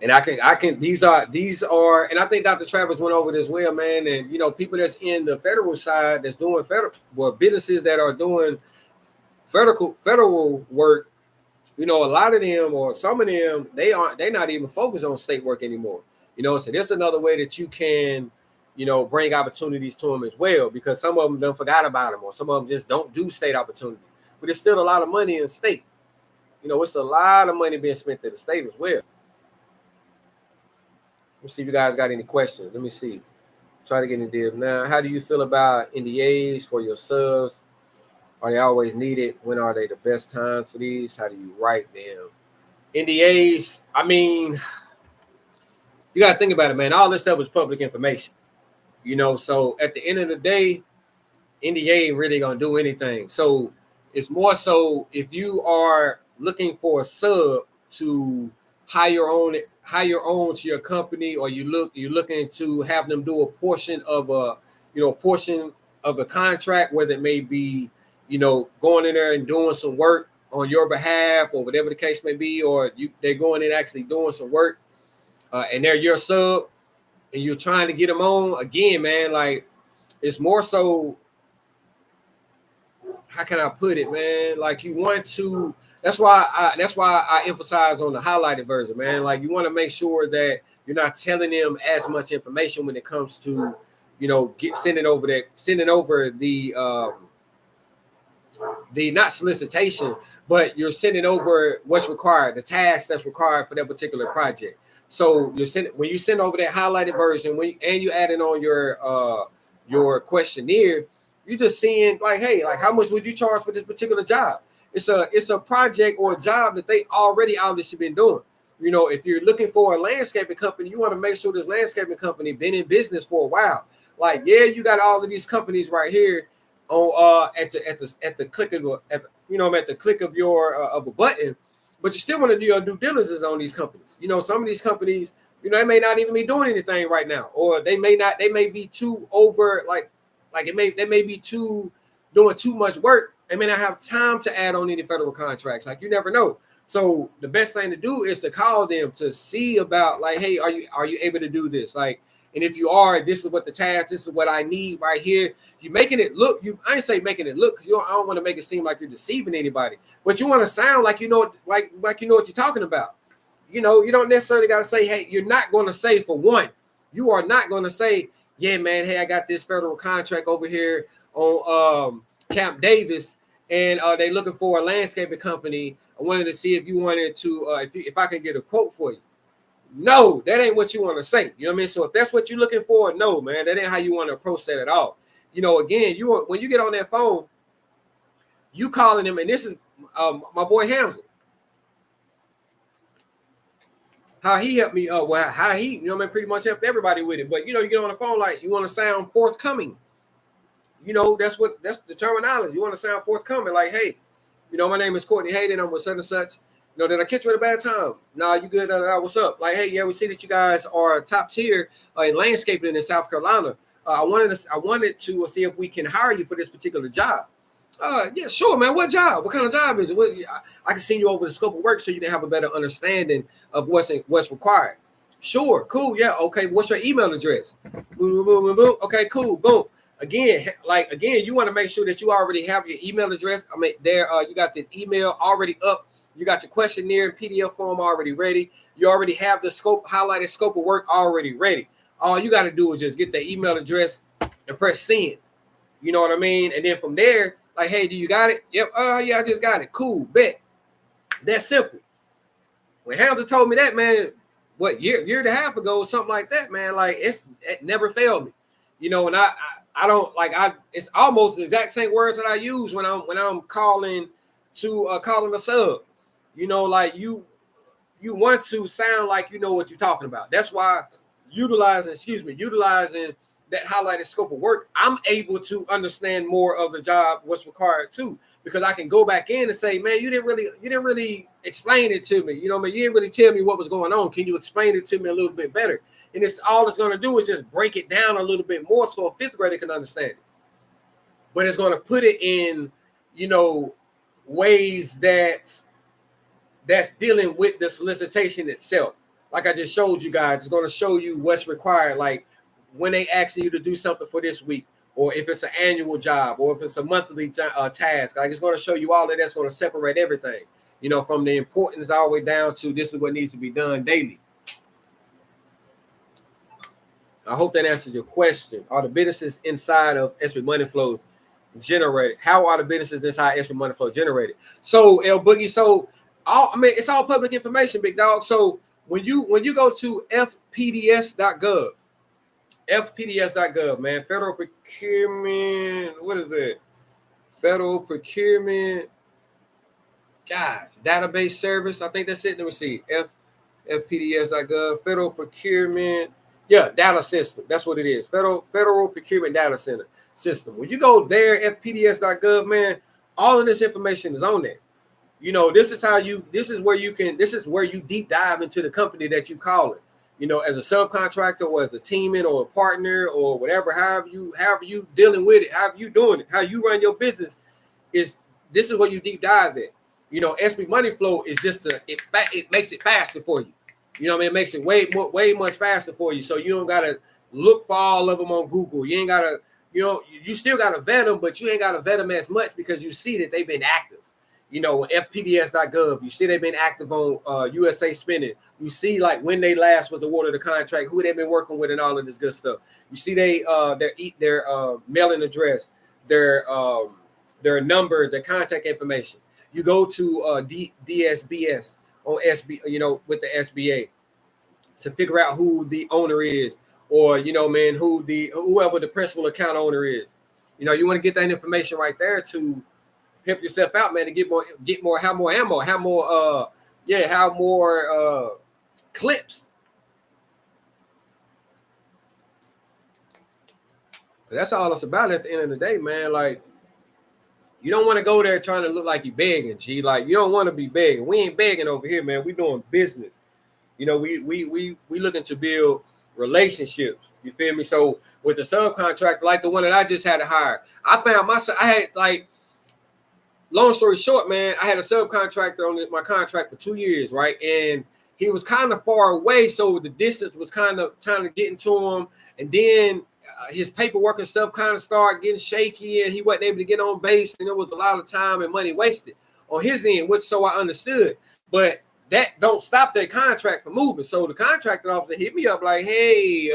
Speaker 1: And I can these are, and I think Dr. Travis went over this well, man. And you know, people that's in the federal side that's doing businesses that are doing federal work, you know, a lot of them or some of them, they're not even focused on state work anymore. You know, so this is another way that you can, you know, bring opportunities to them as well, because some of them don't forgot about them, or some of them just don't do state opportunities. But it's still a lot of money in state. You know, it's a lot of money being spent to the state as well. Let's see if you guys got any questions. Let me see. Try to get in deal now. How do you feel about NDAs for your subs? Are they always needed? When are they the best times for these? How do you write them? NDAs, I mean, you got to think about it, man. All this stuff is public information. You know, so at the end of the day, NDA ain't really going to do anything. So it's more so if you are looking for a sub to hire on to your company, or you're looking to have them do a portion of a contract, whether it may be, going in there and doing some work on your behalf or whatever the case may be, or they're going in actually doing some work, and they're your sub, and you're trying to get them on again, man. Like, it's more so, how can I put it, man? Like, you want to. That's why I emphasize on the highlighted version, man. Like, you want to make sure that you're not telling them as much information when it comes to, sending over the not solicitation, but you're sending over what's required, the task that's required for that particular project. So when you send over that highlighted version, and you add it on your questionnaire, you're just seeing like, hey, like, how much would you charge for this particular job? It's a project or a job that they already obviously been doing. If you're looking for a landscaping company, you want to make sure this landscaping company been in business for a while. Like, yeah, you got all of these companies right here on at the click of at the click of your of a button, but you still want to do your due diligence on these companies. Some of these companies, they may not even be doing anything right now, or they may be too over, they may be doing too much work. They may not have time to add on any federal contracts. Like, you never know. So the best thing to do is to call them to see about, like, hey, are you able to do this? Like, and if you are, this is what the task, this is what I need right here. You're making it look, I ain't say making it look, because I don't want to make it seem like you're deceiving anybody, but you want to sound like like you know what you're talking about. You don't necessarily got to say, hey, you're not going to say, for one, you are not going to say, yeah, man, hey, I got this federal contract over here on Camp Davis, and they looking for a landscaping company. I wanted to see if you wanted to, if I can get a quote for you. No, that ain't what you want to say. You know what I mean? So if that's what you're looking for, no, man, that ain't how you want to approach that at all. Again, when you get on that phone, you calling them, and this is my boy Hamza. How he helped me, how he, pretty much helped everybody with it. But you get on the phone, like, you want to sound forthcoming. That's the terminology. You want to sound forthcoming, like, hey, my name is Courtney Hayden. I'm with such and such. Did I catch you at a bad time? Nah, you good? What's up? Like, hey, yeah, we see that you guys are top tier in landscaping in South Carolina. I wanted to see if we can hire you for this particular job. Yeah, sure, man. What job? What kind of job is it? I can send you over the scope of work so you can have a better understanding of what's required. Sure, cool, yeah, okay. What's your email address? Boom, boom, boom, boom, boom. Okay, cool, boom. Again, you want to make sure that you already have your email address. You got this email already up. You got your questionnaire and PDF form already ready. You already have the highlighted scope of work already ready. All you got to do is just get the email address and press send. You know what I mean? And then from there, like, hey, do you got it? Yep. Yeah, I just got it. Cool. Bet. That's simple. When Hamza told me that, man, year and a half ago, something like that, man, like, it never failed me. And I don't it's almost the exact same words that I use when I'm calling to calling a sub. Like, you want to sound like you know what you're talking about. That's why utilizing that highlighted scope of work, I'm able to understand more of the job, what's required too, because I can go back in and say, man, you didn't really explain it to me. You didn't really tell me what was going on. Can you explain it to me a little bit better? And it's going to do is just break it down a little bit more so a fifth grader can understand it. But it's going to put it in, ways that's dealing with the solicitation itself. Like I just showed you guys, it's going to show you what's required. Like, when they asking you to do something for this week, or if it's an annual job, or if it's a monthly task, like, it's going to show you all of that's going to separate everything, from the importance all the way down to this is what needs to be done daily. I hope that answers your question. Are the businesses inside of SB MoneyFlow generated? How are the businesses inside SB MoneyFlow generated? So, L Boogie, it's all public information, big dog. So when you go to fpds.gov, man, federal procurement, what is it? Federal procurement, gosh, database service. I think that's it. Let me see. fpds.gov, federal procurement. Yeah, data system. That's what it is. Federal procurement data center system. When you go there, fpds.gov, man, all of this information is on there. This is where you deep dive into the company that you call it. As a subcontractor or as a teamman or a partner or whatever, however you dealing with it, however you doing it, how you run your business. is this is where you deep dive in. You know, SB MoneyFlow is just it makes it faster for you. You know what I mean? It makes it way much faster for you. So you don't gotta look for all of them on Google. You ain't gotta, you know, you still gotta vet them, but you ain't gotta vet them as much because you see that they've been active. You know, fpds.gov, you see they've been active on USA Spending. You see like when they last was awarded a contract, who they've been working with, and all of this good stuff. You see their mailing address, their number, their contact information. You go to DSBS on SB, you know, with the SBA to figure out who the owner is, or you know, man, whoever the principal account owner is. You know, you want to get that information right there to help yourself out, man, to have more ammo, have more clips. But that's all it's about at the end of the day, man. Like, you don't want to go there trying to look like you're begging, G. Like, you don't want to be begging. We ain't begging over here, man. We doing business. You know, we looking to build relationships. You feel me? So with the subcontractor, like the one that I just had to hire, I had like, long story short, man, I had a subcontractor on my contract for 2 years, right? And he was kind of far away, so the distance was kind of trying to get into him. And then his paperwork and stuff kind of started getting shaky, and he wasn't able to get on base, and there was a lot of time and money wasted on his end, which so I understood. But that don't stop that contract from moving. So the contracting officer hit me up like, hey,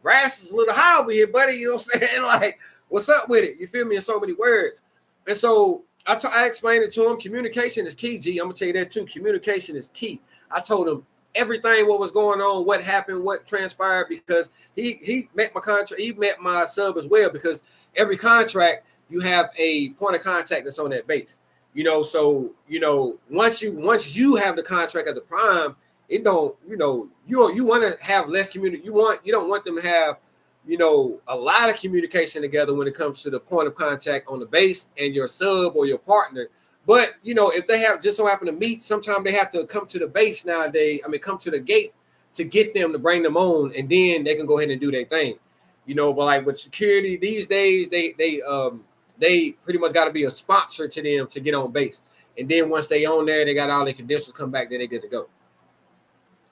Speaker 1: grass is a little high over here, buddy. You know what I'm saying? Like, what's up with it? You feel me? In so many words. And so I explained it to him. Communication is key, G. I'm going to tell you that too. Communication is key. I told him everything, what was going on, what happened, what transpired, because he met my contract. He met my sub as well, because every contract, you have a point of contact that's on that base. You know, so, you know, once you have the contract as a prime, it don't, you know, you want to have less community. You don't want them to have, you know, a lot of communication together when it comes to the point of contact on the base and your sub or your partner. But, you know, if they have just so happen to meet, sometimes they have to come to the base nowadays. I mean, come to the gate to get them to bring them on, and then they can go ahead and do their thing. You know, but like with security these days, they pretty much got to be a sponsor to them to get on base. And then once they on there, they got all their credentials come back, then they get to go.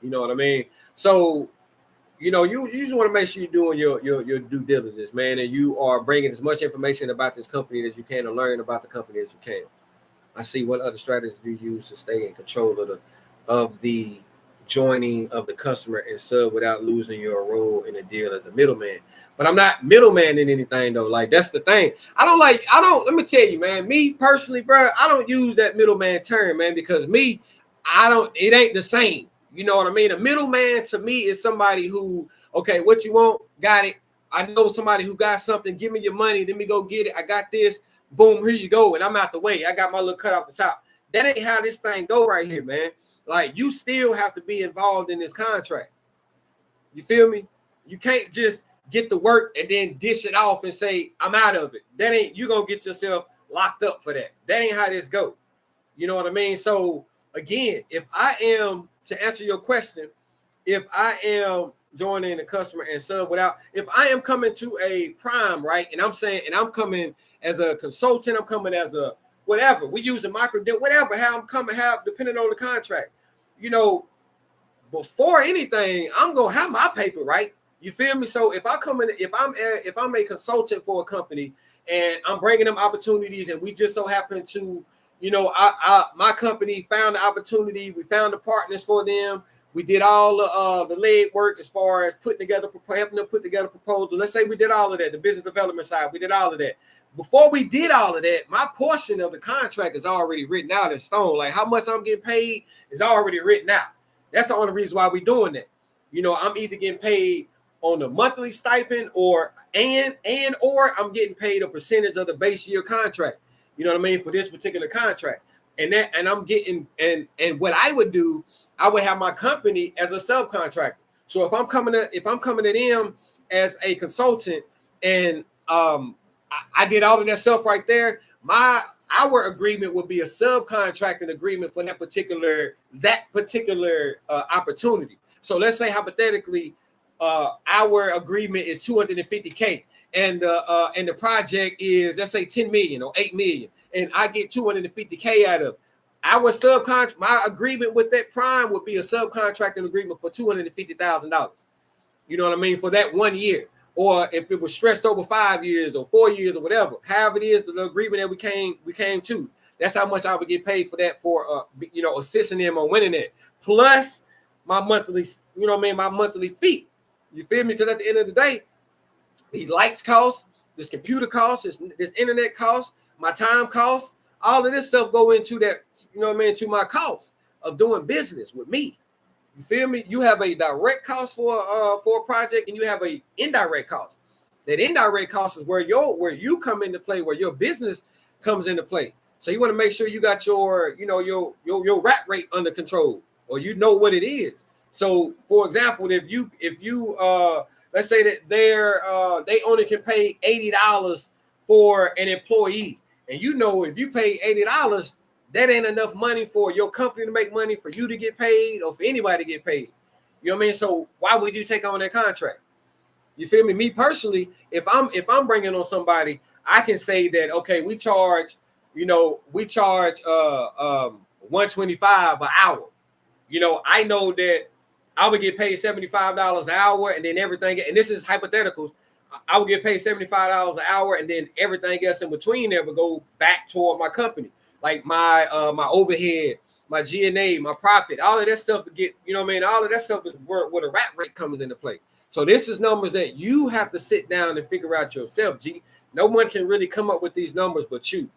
Speaker 1: You know what I mean? So, you know, you just want to make sure you're doing your due diligence, man, and you are bringing as much information about this company as you can and learn about the company as you can. I see what other strategies do you use to stay in control of the joining of the customer and sub without losing your role in the deal as a middleman. But I'm not middleman in anything though. Like, that's the thing. Let me tell you, man, me personally, bro, I don't use that middleman term, man, because it ain't the same. You know what I mean? A middleman to me is somebody who, okay, what you want? Got it. I know somebody who got something. Give me your money. Let me go get it. I got this. Boom, here you go. And I'm out the way. I got my little cut off the top. That ain't how this thing go right here, man. Like, you still have to be involved in this contract. You feel me? You can't just get the work and then dish it off and say, I'm out of it. You're going to get yourself locked up for that. That ain't how this go. You know what I mean? So, again, to answer your question, if I am joining the customer and sub if I am coming to a prime, right, and I'm coming as a consultant, I'm coming as a whatever, we use a micro deal, whatever, how I'm coming, depending on the contract, you know, before anything, I'm going to have my paper, right? You feel me? So if I'm a consultant for a company and I'm bringing them opportunities, and we just so happen to, you know, my company found the opportunity. We found the partners for them. We did all the leg work as far as helping them put together proposals. Let's say we did all of that, the business development side. We did all of that. Before we did all of that, my portion of the contract is already written out in stone. Like, how much I'm getting paid is already written out. That's the only reason why we're doing that. You know, I'm either getting paid on a monthly stipend or I'm getting paid a percentage of the base year contract. You know what I mean? For this particular contract. And I'm getting, and what I would do, I would have my company as a subcontractor. So if I'm coming to them as a consultant, and I did all of that stuff right there, our agreement would be a subcontracting agreement for that particular opportunity. So let's say hypothetically, our agreement is $250K, and the project is, let's say, 10 million or 8 million, and I get 250K out of it. Our subcontract, my agreement with that prime would be a subcontracting agreement for $250,000. You know what I mean? For that 1 year. Or if it was stretched over 5 years or 4 years or whatever, however it is, the agreement that we came to, that's how much I would get paid for that, for assisting them on winning it. Plus my monthly, my monthly fee. You feel me? Because at the end of the day, these lights cost, this computer cost, this internet cost, my time cost, all of this stuff go into that, to my cost of doing business with me. You feel me? You have a direct cost for a project, and you have a indirect cost. That indirect cost is where you come into play, where your business comes into play. So you want to make sure you got your rat rate under control, or you know what it is. So, for example, if you let's say that they only can pay $80 for an employee, and if you pay $80, that ain't enough money for your company to make money, for you to get paid, or for anybody to get paid. You know what I mean? So why would you take on that contract? You feel me? Me personally, if I'm bringing on somebody, I can say that, okay, we charge $125 an hour. I know that I would get paid $75 an hour, and then everything, and this is hypotheticals, I would get paid $75 an hour, and then everything else in between there would go back toward my company. Like my overhead, my G&A, my profit, all of that stuff to get, all of that stuff is where the rat rate comes into play. So this is numbers that you have to sit down and figure out yourself, G. No one can really come up with these numbers but you.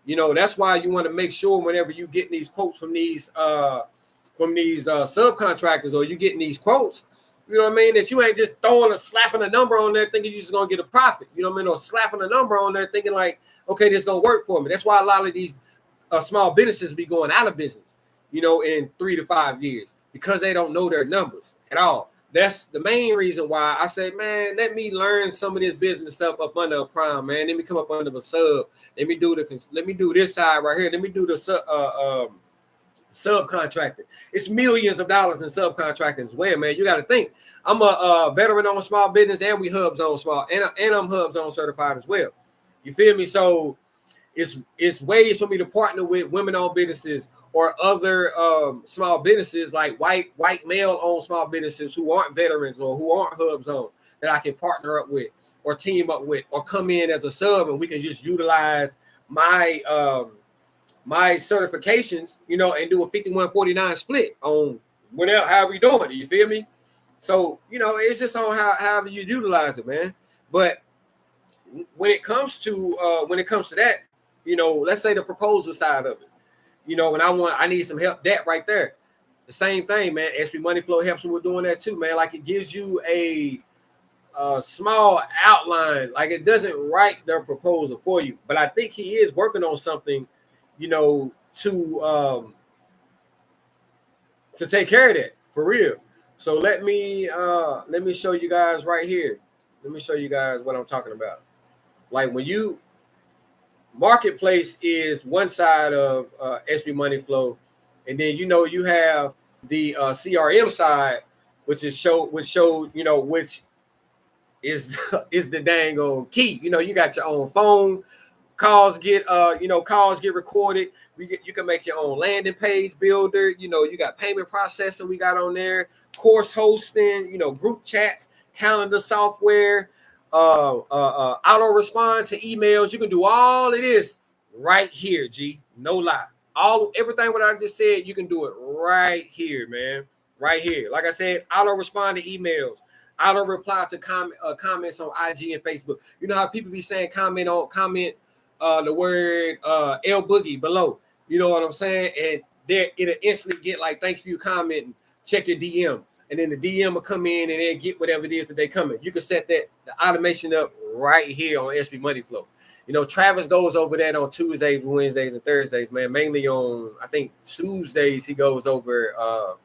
Speaker 1: That's why you want to make sure whenever you get these quotes from these subcontractors, or you getting these quotes, that you ain't just slapping a number on there thinking you're just gonna get a profit, or slapping a number on there thinking like, okay, this is gonna work for me. That's why a lot of these small businesses be going out of business, in 3 to 5 years, because they don't know their numbers at all. That's the main reason why I say, man, let me learn some of this business stuff up under a prime, man. Let me come up under the sub. Let me do this side right here. Let me do the subcontracting. It's millions of dollars in subcontracting as well, man. You got to think. I'm a veteran on small business, and we hub zone small, and I'm hub zone certified as well. You feel me? So it's ways for me to partner with women-owned businesses or other small businesses, like white male-owned small businesses who aren't veterans or who aren't hub zone, that I can partner up with or team up with, or come in as a sub, and we can just utilize my my certifications, and do a 51-49 split on whatever, however you doing it. You feel me? So, it's just on however you utilize it, man. But when it comes to that, let's say the proposal side of it, and I need some help, that right there, the same thing, man. SB MoneyFlow helps me with doing that too, man. Like, it gives you a small outline. Like, it doesn't write their proposal for you, but I think he is working on something, to take care of that for real. So let me show you guys right here. Let me show you guys what I'm talking about. Like, when you marketplace is one side of SB MoneyFlow, and then you have the CRM side, which is which is the dang old key. You got your own phone. Calls get recorded. You can make your own landing page builder. You got payment processing we got on there, course hosting, group chats, calendar software, auto respond to emails. You can do all of this right here, G. No lie. Everything what I just said, you can do it right here, man. Right here. Like I said, auto respond to emails, auto reply to comments on IG and Facebook. You know how people be saying comment the word L Boogie below. You know what I'm saying? And it'll instantly get like, thanks for you commenting, check your DM. And then the DM will come in and then get whatever it is that they come in. You can set the automation up right here on SB MoneyFlow. Travis goes over that on Tuesdays, Wednesdays, and Thursdays, man. Mainly on, I think, Tuesdays, he goes over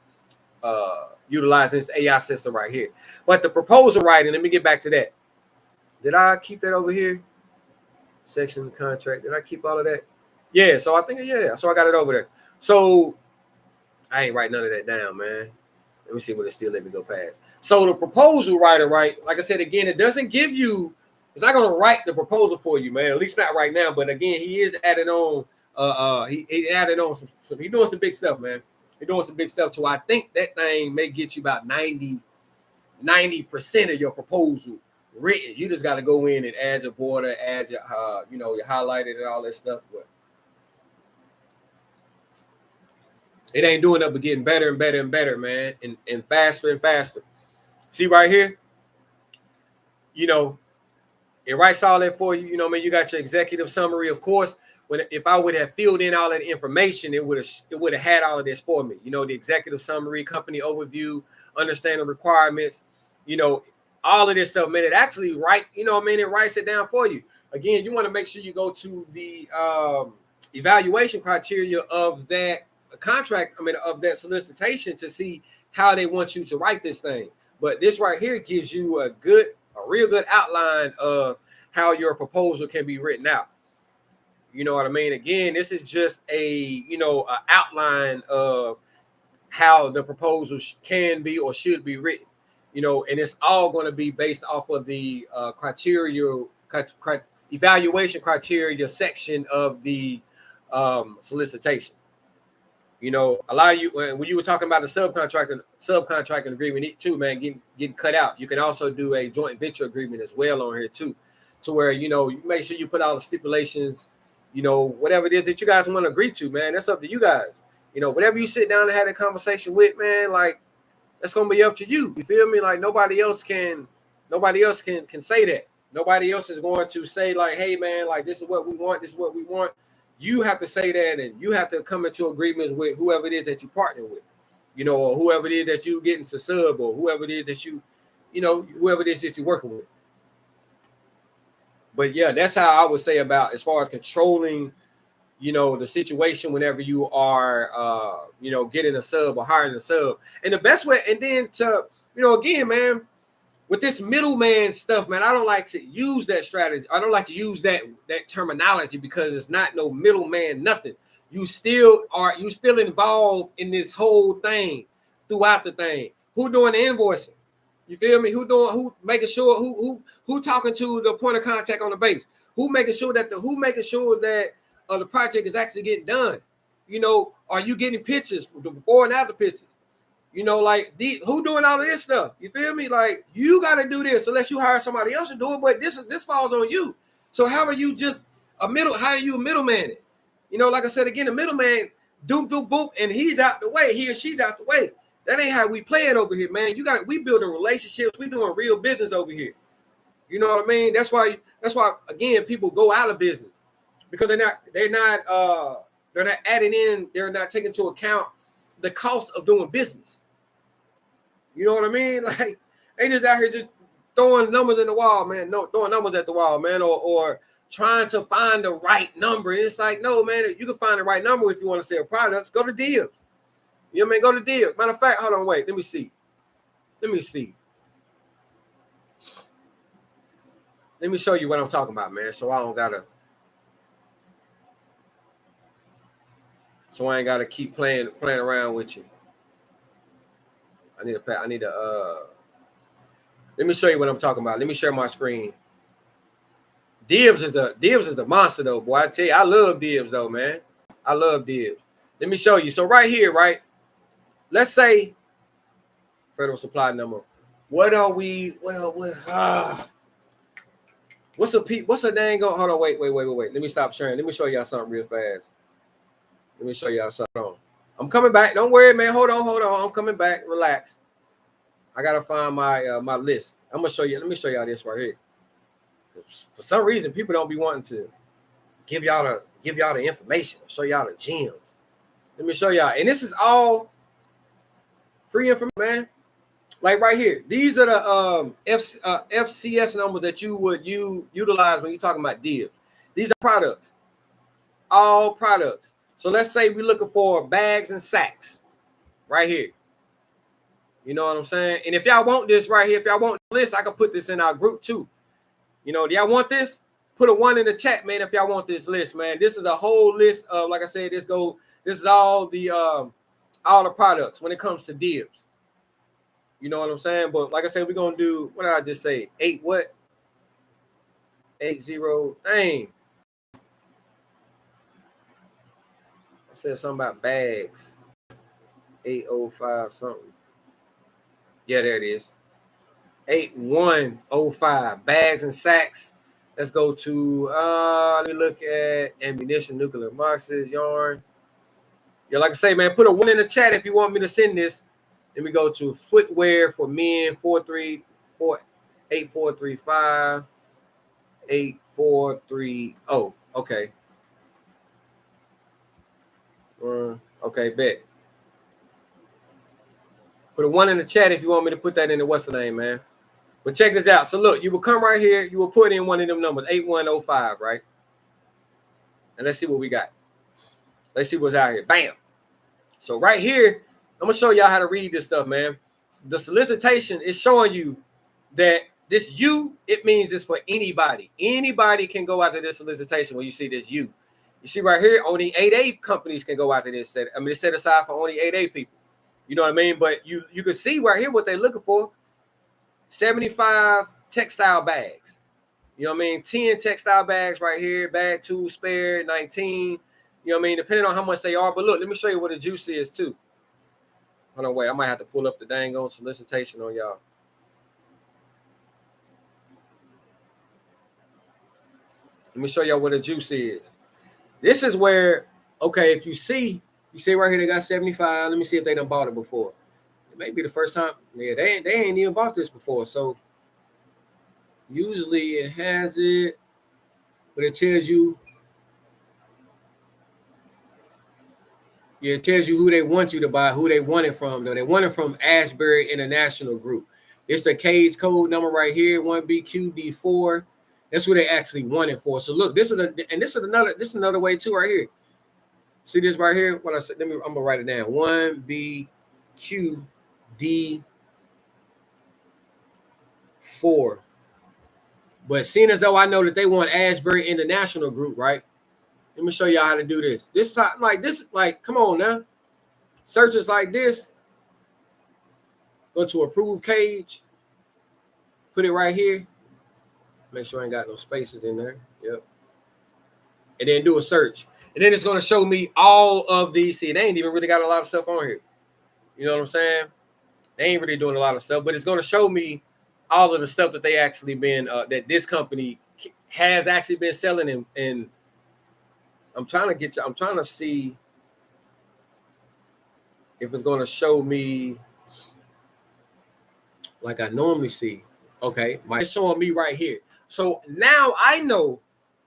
Speaker 1: utilizing this AI system right here. But the proposal writing, let me get back to that. Did I keep that over here? Section contract. Did I keep all of that? Yeah. So I think, yeah. So I got it over there. So I ain't write none of that down, man. Let me see what it still let me go past. So the proposal writer, right? Like I said, again, it doesn't give you It's not going to write the proposal for you, man. At least not right now. But again, he is adding on. He added on some. He's doing some big stuff, man. He's doing some big stuff. So I think that thing may get you about 90% of your proposal written. You just got to go in and add your border, add your, your highlighted and all that stuff. But it ain't doing nothing but getting better and better and better, man, and faster and faster. See right here, it writes all that for you. You got your executive summary. Of course, if I would have filled in all that information, it would have had all of this for me. The executive summary, company overview, understanding requirements, all of this stuff, man. It actually writes, it writes it down for you. Again, you want to make sure you go to the evaluation criteria of that contract, of that solicitation to see how they want you to write this thing. But this right here gives you a real good outline of how your proposal can be written out. You know what I mean? Again, this is just an outline of how the proposal can be or should be written. And it's all going to be based off of the evaluation criteria section of the solicitation. A lot of you, when you were talking about the subcontracting agreement too, man, getting cut out. You can also do a joint venture agreement as well on here too, to where you make sure you put all the stipulations, whatever it is that you guys want to agree to, man. That's up to you guys. Whatever you sit down and have a conversation with, man, like that's gonna be up to you. You feel me? Like nobody else can say that. Nobody else is going to say like, hey, man, like this is what we want. This is what we want. You have to say that, and you have to come into agreements with whoever it is that you partner with, or whoever it is that you get into sub, or whoever it is that whoever it is that you're working with. But yeah, that's how I would say about as far as controlling, the situation whenever you are, getting a sub or hiring a sub. And the best way, and then to, again, man, with this middleman stuff, man, I don't like to use that strategy. I don't like to use that terminology because it's not no middleman, nothing. You still involved in this whole thing throughout the thing. Who doing the invoicing? You feel me? Who making sure who talking to the point of contact on the base? Who making sure that the project is actually getting done? Are you getting pictures from the before and after pictures? Who doing all of this stuff? You feel me? Like you got to do this unless you hire somebody else to do it. But this falls on you. So how are you just how are you a middleman? Like I said again, the middleman, doop doop boop, and he's out the way. He or she's out the way. That ain't how we play it over here, man. We building relationships. We doing real business over here. You know what I mean? That's why again people go out of business because they're not adding in. They're not taking into account the cost of doing business. You know what I mean? Like they just out here just throwing numbers in the wall, man. No, throwing numbers at the wall, man, or trying to find the right number. And it's like, no, man, you can find the right number if you want to sell products. Go to Dibs. You know what I mean? Go to Dibs. Matter of fact, hold on, wait. Let me see. Let me show you what I'm talking about, man. So I ain't gotta keep playing around with you. I need to let me show you what I'm talking about. Let me share my screen. Dibs is a monster though, boy. I tell you, I love Dibs though, man. I love Dibs. Let me show you. So right here, right? Let's say federal supply number. What's a dang go? Hold on, wait. Let me stop sharing. Let me show y'all something real fast. Let me show y'all something. I'm coming back. Don't worry, man. Hold on. I'm coming back. Relax. I gotta find my my list. I'm gonna show you. Let me show y'all this right here. For some reason, people don't be wanting to give y'all the information, show y'all the gems. Let me show y'all. And this is all free information, man. Like right here. These are the FCS numbers that you would utilize when you're talking about Dibs. These are products. All products. So let's say we're looking for bags and sacks right here. You know what I'm saying? And if y'all want this right here, if y'all want the list, I can put this in our group too. Do y'all want this? Put a 1 in the chat, man, if y'all want this list, man. This is a whole list of, like I said, this is all the products when it comes to Dibs. You know what I'm saying? But like I said, we're gonna do, what did I just say? 8 what? 80. Dang. I said something about bags. 805 something. Yeah, there it is. 8105. Bags and sacks. Let's go to let me look at ammunition, nuclear boxes, yarn. Yeah, like I say, man, put a 1 in the chat if you want me to send this. Then we go to footwear for men, 8435. 8430. Okay. Okay, bet. Put a 1 in the chat if you want me to put that in the what's the name, man. But check this out. So look, you will come right here. You will put in one of them numbers, 8105, right? And let's see what we got. Let's see what's out here. Bam. So right here, I'm gonna show y'all how to read this stuff, man. The solicitation is showing you that this you, it means it's for anybody. Anybody can go after this solicitation when you see this you. You see right here, only 8A companies can go after this. I mean, it's set aside for only 8A people. You know what I mean? But you can see right here what they're looking for. 75 textile bags. You know what I mean? 10 textile bags right here. Bag 2 spare, 19. You know what I mean? Depending on how much they are. But look, let me show you what the juice is too. Hold on, wait. I might have to pull up the dang on solicitation on y'all. Let me show y'all what the juice is. This is where, okay, if you see right here, they got 75. Let me see if they done bought it before. It may be the first time. Yeah, they ain't even bought this before. So usually it has it, but it tells you, yeah, it tells you who they want you to buy, who they want it from. Though they want it from Ashbury International Group. It's the case code number right here, 1BQD4. That's what they actually want it for. So look, this is another way too right here. See this right here? What I said, I'm gonna write it down. 1BQD4. But seeing as though I know that they want Ashbury International Group, right? Let me show y'all how to do this. This come on now. Searches like this. Go to approved cage. Put it right here. Make sure I ain't got no spaces in there. Yep. And then do a search. And then it's going to show me all of these. See, they ain't even really got a lot of stuff on here. You know what I'm saying? They ain't really doing a lot of stuff, but it's going to show me all of the stuff that they actually been, that this company has actually been selling. And I'm trying to see if it's going to show me like I normally see. Okay. It's showing me right here. So now I know.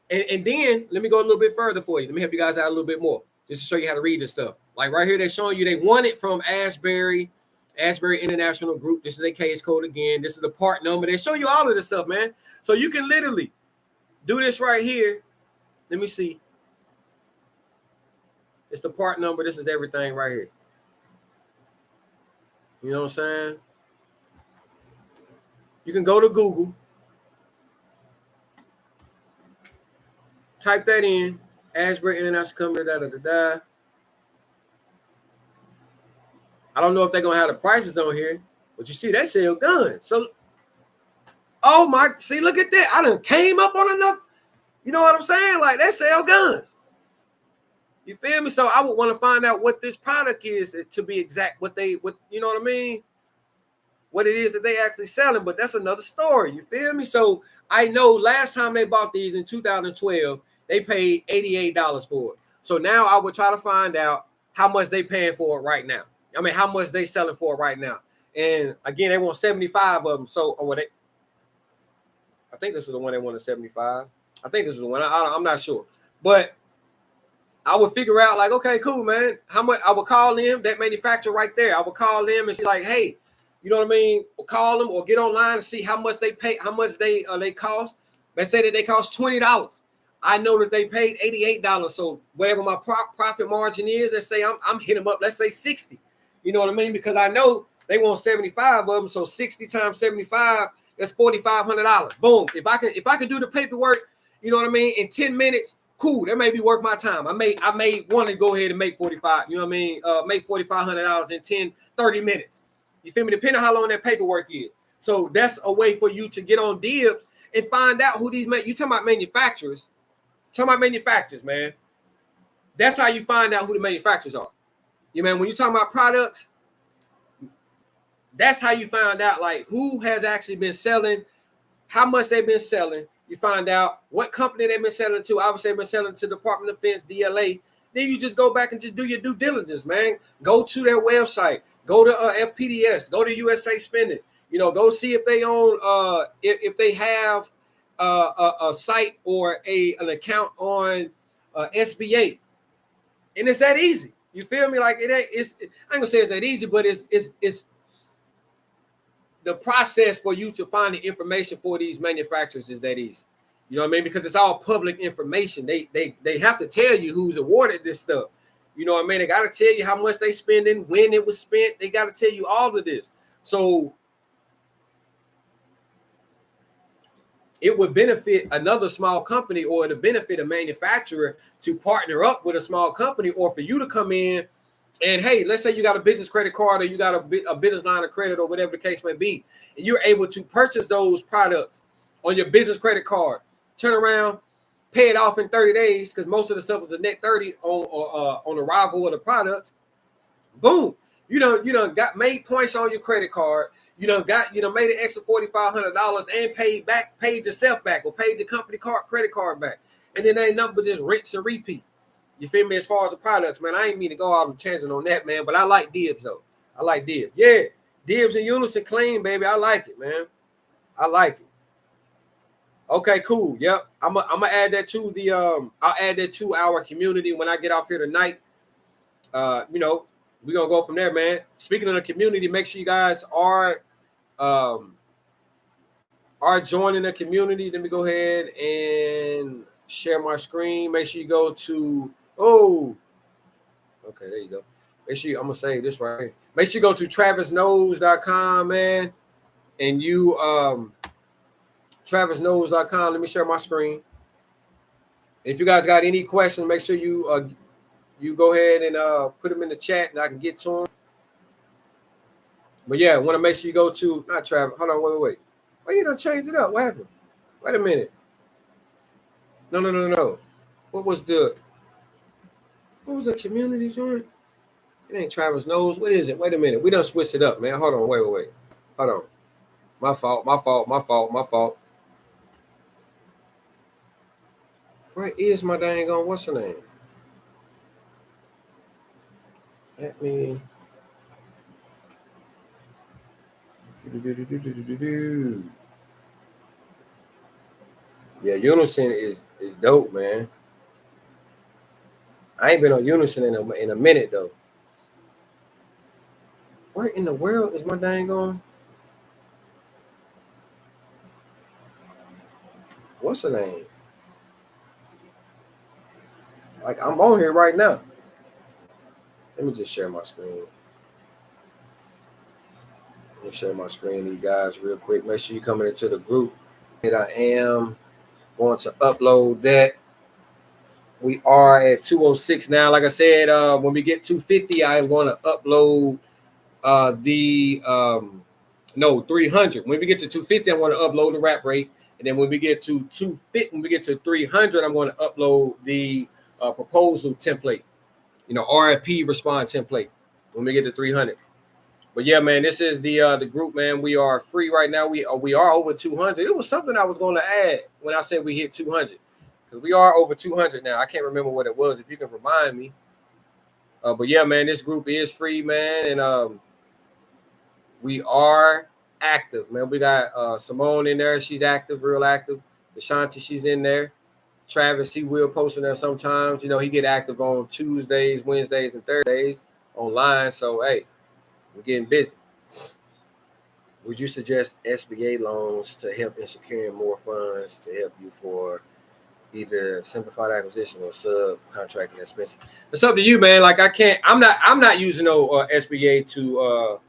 Speaker 1: And then let me go a little bit further for you. Let me help you guys out a little bit more just to show you how to read this stuff. Like right here, they're showing you they want it from Ashbury International Group. This is a case code again. This is the part number. They show you all of this stuff, man. So you can literally do this right here. Let me see. It's the part number. This is everything right here. You know what I'm saying? You can go to Google. Type that in, Ashbury International Company, I don't know if they're going to have the prices on here, but you see, they sell guns. So, see, look at that. I done came up on enough. You know what I'm saying? Like, they sell guns. You feel me? So I would want to find out what this product is, to be exact, what you know what I mean? What it is that they actually selling, but that's another story. You feel me? So I know last time they bought these in 2012, they paid $88 for it. So now I would try to find out how much they paying for it right now. I mean, how much they selling for it right now. And again, they want 75 of them. So I think this is the one they wanted 75. I think this is the one. I'm not sure. But I would figure out like, okay, cool, man. How much? I would call them, that manufacturer right there. I would call them and see like, hey, you know what I mean? Or call them or get online and see how much they pay, how much they cost. Let's say that they cost $20. I know that they paid $88. So wherever my profit margin is, let's say I'm hitting them up, let's say 60. You know what I mean? Because I know they want 75 of them. So 60 times 75, that's $4,500. Boom. If I could do the paperwork, you know what I mean, in 10 minutes, cool. That may be worth my time. I may want to go ahead and make 45, you know what I mean? Make $4,500 in 30 minutes. You feel me? Depending on how long that paperwork is. So that's a way for you to get on dibs and find out who these you talking about manufacturers. Talking about manufacturers, man. That's how you find out who the manufacturers are. You man, when you talking about products, that's how you find out like who has actually been selling, how much they've been selling. You find out what company they've been selling to. Obviously, they've been selling to the Department of Defense, DLA. Then you just go back and just do your due diligence, man. Go to their website. Go to FPDS. Go to USA Spending. You know, go see if they own, if they have a site or an account on SBA. And it's that easy. You feel me? Like it ain't. I ain't gonna say it's that easy, but it's the process for you to find the information for these manufacturers is that easy. You know what I mean? Because it's all public information. They have to tell you who's awarded this stuff. You know what I mean? They got to tell you how much they spending, when it was spent. They got to tell you all of this. So it would benefit another small company or it would benefit a manufacturer to partner up with a small company, or for you to come in and, hey, let's say you got a business credit card or you got a business line of credit or whatever the case may be, and you're able to purchase those products on your business credit card, turn around, pay it off in 30 days, because most of the stuff is a net 30 on arrival of the products. Boom. You know, got made points on your credit card. Made an extra $4,500 and paid yourself back, or paid your company credit card back. And then ain't nothing but just rinse and repeat. You feel me? As far as the products, man, I ain't mean to go out and tangent on that, man, but I like dibs, though. I like dibs. Yeah, dibs and unison clean, baby. I like it, man. I like it. Okay, cool. Yep. I'm gonna add that to the I'll add that to our community when I get off here tonight. We're gonna go from there, man. Speaking of the community, make sure you guys are joining the community. Let me go ahead and share my screen. Make sure you go to okay, there you go. Make sure I'm gonna save this right here. Make sure you go to travisknows.com, man, and you travisknows.com. Let me share my screen. If you guys got any questions, make sure you go ahead and put them in the chat and I can get to them. But yeah, I want to make sure you go to, not Travis. Hold on, wait. Why you done change it up? What happened? Wait a minute. No. What was the community joint? It ain't Travis Knows. What is it? Wait a minute. We done switched it up, man. Hold on, wait. Hold on. My fault. Where is my dang on? What's her name? Let me. Yeah, Unison is dope, man. I ain't been on Unison in a minute though. Where in the world is my dang on? What's her name? Like, I'm on here right now. Let me just share my screen. Let me share my screen to you guys real quick. Make sure you coming into the group. And I am going to upload that. We are at 206 now. Like I said, when we get 250, I am going to upload 300. When we get to 250, I'm going to upload the rap rate. And then when we get to 300, I'm going to upload the proposal template, RFP respond template when we get to 300. But yeah, man, this is the group, man. We are free right now. We are over 200. It was something I was going to add when I said we hit 200, because we are over 200 now. I can't remember what it was. If you can remind me. But yeah, man, this group is free, man, and we are active, man. We got Simone in there. She's active, real active. Ashanti, she's in there. Travis, he will post in there sometimes. He get active on Tuesdays, Wednesdays, and Thursdays online. So, hey, we're getting busy. Would you suggest SBA loans to help in securing more funds to help you for either simplified acquisition or subcontracting expenses? It's up to you, man. Like, I'm not using no SBA to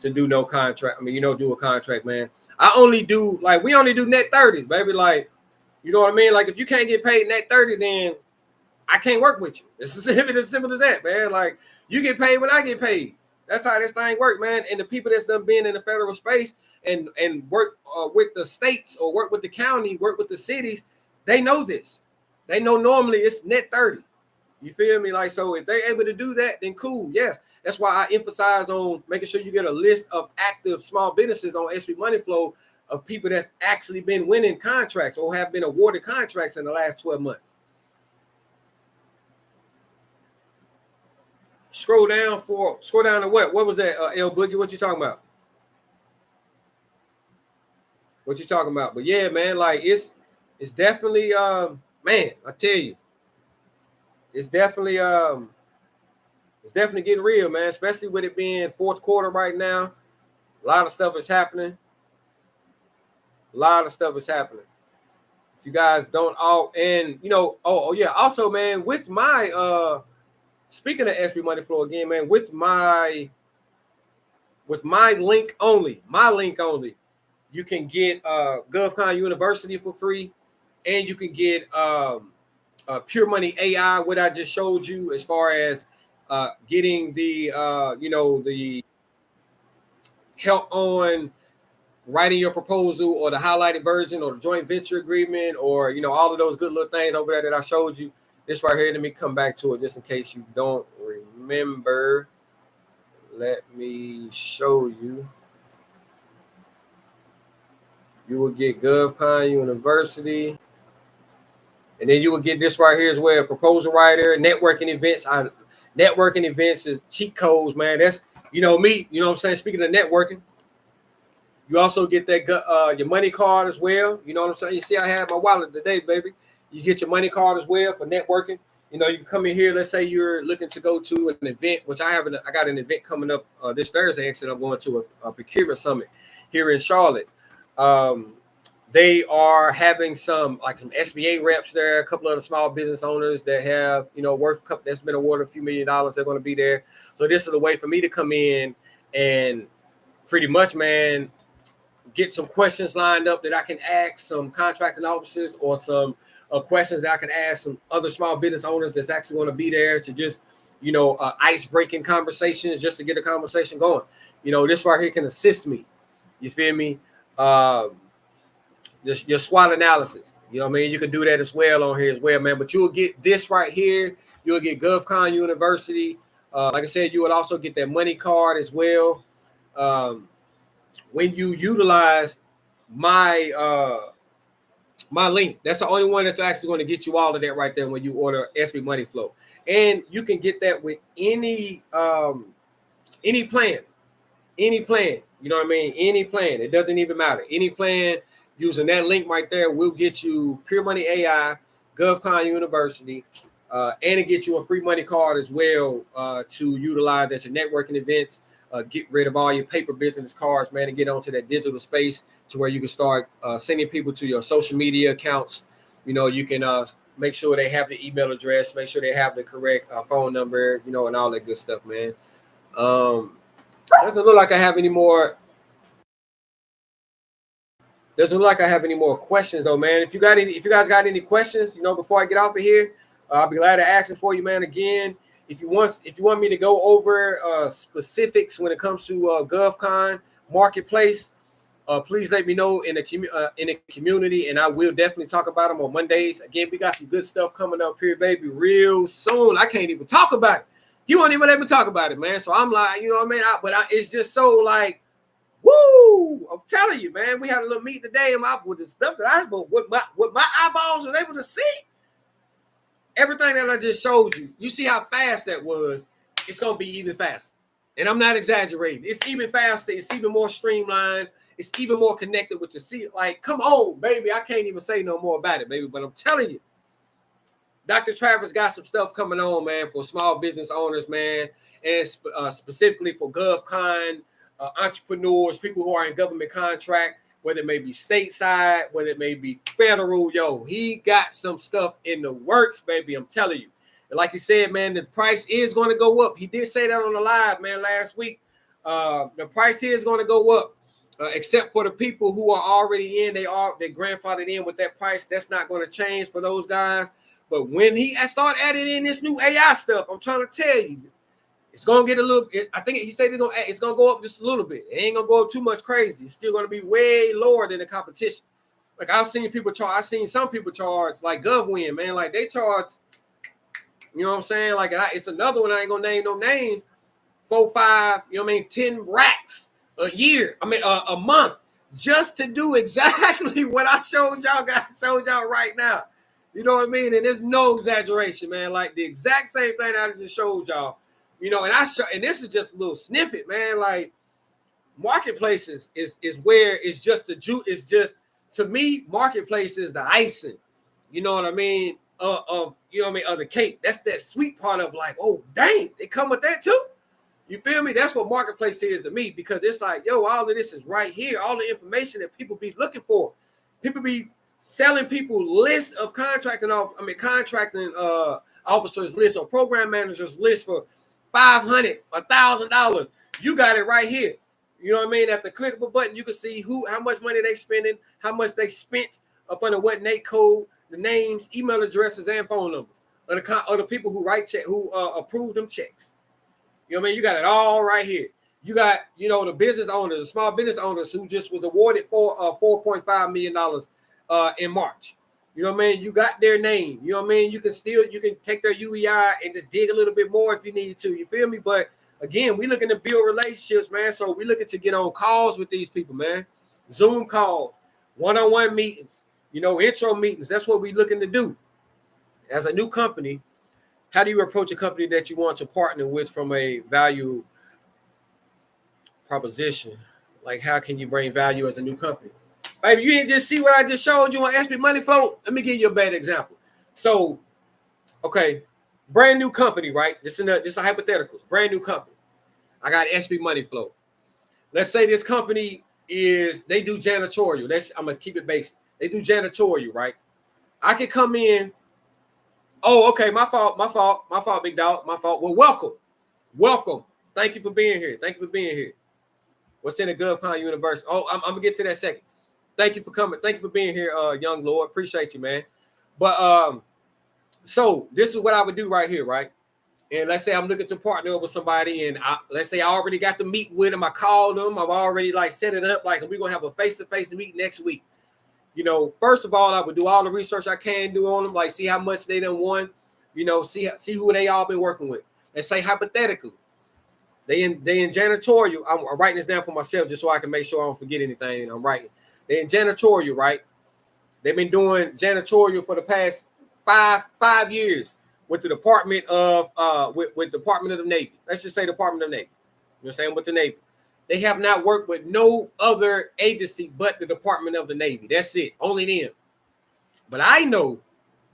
Speaker 1: do no contract. I mean, do a contract, man. We only do net 30s, baby. Like, you know what I mean? Like, if you can't get paid net 30, then I can't work with you. It's as simple as that, man. Like, you get paid when I get paid. That's how this thing work, man. And the people that's done been in the federal space and work with the states or work with the county, work with the cities, they know this. They know normally it's net 30. You feel me? Like, so if they're able to do that, then cool. Yes. That's why I emphasize on making sure you get a list of active small businesses on SB MoneyFlow of people that's actually been winning contracts or have been awarded contracts in the last 12 months. Scroll down to what? What was that, L Boogie? What you talking about? What you talking about? But yeah, man, like it's definitely man, I tell you, it's definitely getting real, man, especially with it being fourth quarter right now. A lot of stuff is happening. If you guys don't and you know, oh yeah, also, man, with my speaking of SB MoneyFlow again, man, with my link only, you can get GovCon University for free, and you can get Pure Money AI, what I just showed you, as far as getting the you know, the help on writing your proposal or the highlighted version or the joint venture agreement, or you know, all of those good little things over there that I showed you. This right here, let me come back to it just in case you don't remember. Let me show you. You will get GovCon University, and then you will get this right here as well: proposal writer, networking events. Networking events is cheat codes, man. That's, you know, me. You know what I'm saying? Speaking of networking, you also get that your money card as well. You know what I'm saying? You see, I have my wallet today, baby. You get your money card as well for networking. You know, you can come in here. Let's say you're looking to go to an event, which I got an event coming up this Thursday. Actually, I'm going to a procurement summit here in Charlotte. They are having some SBA reps there, a couple of the small business owners that have, you know, that's been awarded a few $1 million. They're going to be there. So this is a way for me to come in and pretty much, man, get some questions lined up that I can ask some contracting officers, or some questions that I can ask some other small business owners that's actually going to be there to just, you know, ice-breaking conversations just to get a conversation going. You know, this right here can assist me. You feel me? Your SWOT analysis. You know what I mean? You can do that as well on here as well, man. But you'll get this right here. You'll get GovCon University. Like I said, you would also get that money card as well. When you utilize my my link, that's the only one that's actually going to get you all of that right there when you order SB MoneyFlow. And you can get that with any plan. You know what I mean? Any plan. It doesn't even matter. Any plan using that link right there will get you Pure Money AI, GovCon University, and it gets you a free money card as well to utilize at your networking events. Get rid of all your paper business cards, man, and get onto that digital space to where you can start sending people to your social media accounts. You know, you can make sure they have the email address, make sure they have the correct phone number, you know, and all that good stuff, man. Doesn't look like I have any more. Doesn't look like I have any more questions though, man. If you guys got any questions, you know, before I get off of here, I'll be glad to answer for you, man. Again, if you want me to go over specifics when it comes to GovCon Marketplace, please let me know in the community, and I will definitely talk about them on Mondays. Again, we got some good stuff coming up here, baby, real soon. I can't even talk about it. He won't even let me talk about it, man. So I'm like, you know what I mean? It's just so like, woo! I'm telling you, man. We had a little meeting today, and with the stuff that what my eyeballs were able to see. Everything that I just showed you, you see how fast that was. It's gonna be even faster, and I'm not exaggerating. It's even faster. It's even more streamlined. It's even more connected with your seat. Like, come on, baby. I can't even say no more about it, baby. But I'm telling you, Dr. Travis got some stuff coming on, man, for small business owners, man, and specifically for GovCon entrepreneurs, people who are in government contract, whether it may be stateside, whether it may be federal. Yo, he got some stuff in the works, baby. I'm telling you. And like he said, man, the price is going to go up. He did say that on the live, man, last week. The price is going to go up, except for the people who are already in. They're grandfathered in with that price. That's not going to change for those guys. But when he start adding in this new AI stuff, I'm trying to tell you, It's gonna get a little. I think he said it's gonna go up just a little bit. It ain't gonna go up too much crazy. It's still gonna be way lower than the competition. Like I've seen people charge. I've seen some people charge like GovWin, man. Like they charge. You know what I'm saying? Like it's another one. I ain't gonna name no names. 4, 5. You know what I mean? 10 racks a year. I mean a month just to do exactly what I showed y'all right now. You know what I mean? And there's no exaggeration, man. Like the exact same thing I just showed y'all. You know, and this is just a little snippet, man. Like marketplaces is where it's just the juice. It's just, to me, marketplace is the icing. You know what I mean? Of you know what I mean, of the cake. That's that sweet part of like, oh dang, they come with that too. You feel me? That's what marketplace is to me, because it's like, yo, all of this is right here. All the information that people be looking for. People be selling people lists of contracting officers list or program managers list for $500, $1,000. You got it right here. You know what I mean? At the click of a button, you can see how much money they spending, how much they spent up under what NAICS code, the names, email addresses, and phone numbers of the people who write check, who approve them checks. You know what I mean? You got it all right here. You got, you know, the business owners, the small business owners who just was awarded for $4.5 million in March. You know what I mean? You got their name. You know what I mean? You can take their UEI and just dig a little bit more if you need to. You feel me? But again, we looking to build relationships, man. So we looking to get on calls with these people, man. Zoom calls, one-on-one meetings, you know, intro meetings. That's what we looking to do. As a new company, how do you approach a company that you want to partner with from a value proposition? Like, how can you bring value as a new company? Baby, you didn't just see what I just showed you on SB MoneyFlow. Let me give you a bad example. So, okay, brand new company, right? This is a hypothetical. Brand new company. I got SB MoneyFlow. Let's say this company they do janitorial. I'm gonna keep it basic. They do janitorial, right? I can come in. Oh, okay, my fault, big dog, my fault. Well, welcome. Thank you for being here. What's in the GovCon universe? Oh, I'm gonna get to that second. Thank you for coming. Thank you for being here, young Lord. Appreciate you, man. But so this is what I would do right here, right? And let's say I'm looking to partner with somebody, and let's say I already got to meet with them. I called them. I've already like set it up. Like we're gonna have a face-to-face meet next week. You know, first of all, I would do all the research I can do on them, like see how much they done won. You know, see who they all been working with. Let's say hypothetically, they in janitorial. I'm writing this down for myself just so I can make sure I don't forget anything. I'm writing. They in janitorial, right? They've been doing janitorial for the past five years with the Department of with Department of the Navy. Let's just say Department of the Navy. You know what I'm saying? With the Navy. They have not worked with no other agency but the Department of the Navy. That's it. Only them. But I know,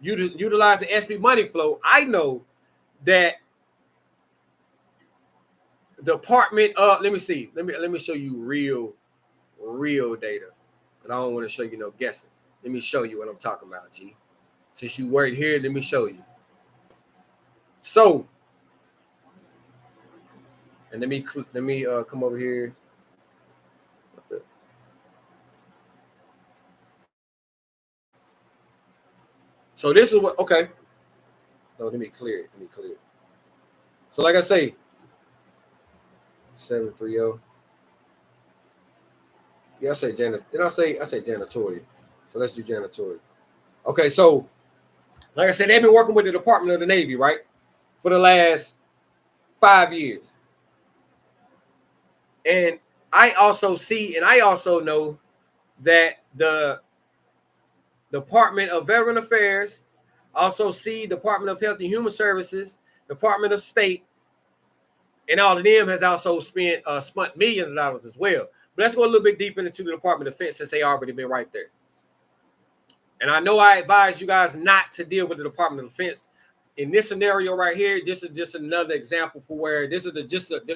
Speaker 1: utilizing SB MoneyFlow, I know that Department of, let me see. Let me show you real data. But I don't want to show you no guessing. Let me show you what I'm talking about, G. Since you worked here, let me show you. So, and let me come over here. So this is what, okay. No, let me clear it. So like I say, 730. Yeah, I say janitorial. So let's do janitorial. Okay, so like I said, they've been working with the Department of the Navy, right? For the last 5 years. And I also know that the Department of Veteran Affairs, also see Department of Health and Human Services, Department of State, and all of them has also spent millions of dollars as well. But let's go a little bit deeper into the Department of Defense since they already been right there. And I know I advise you guys not to deal with the Department of Defense. In this scenario right here, this is just another example for where this is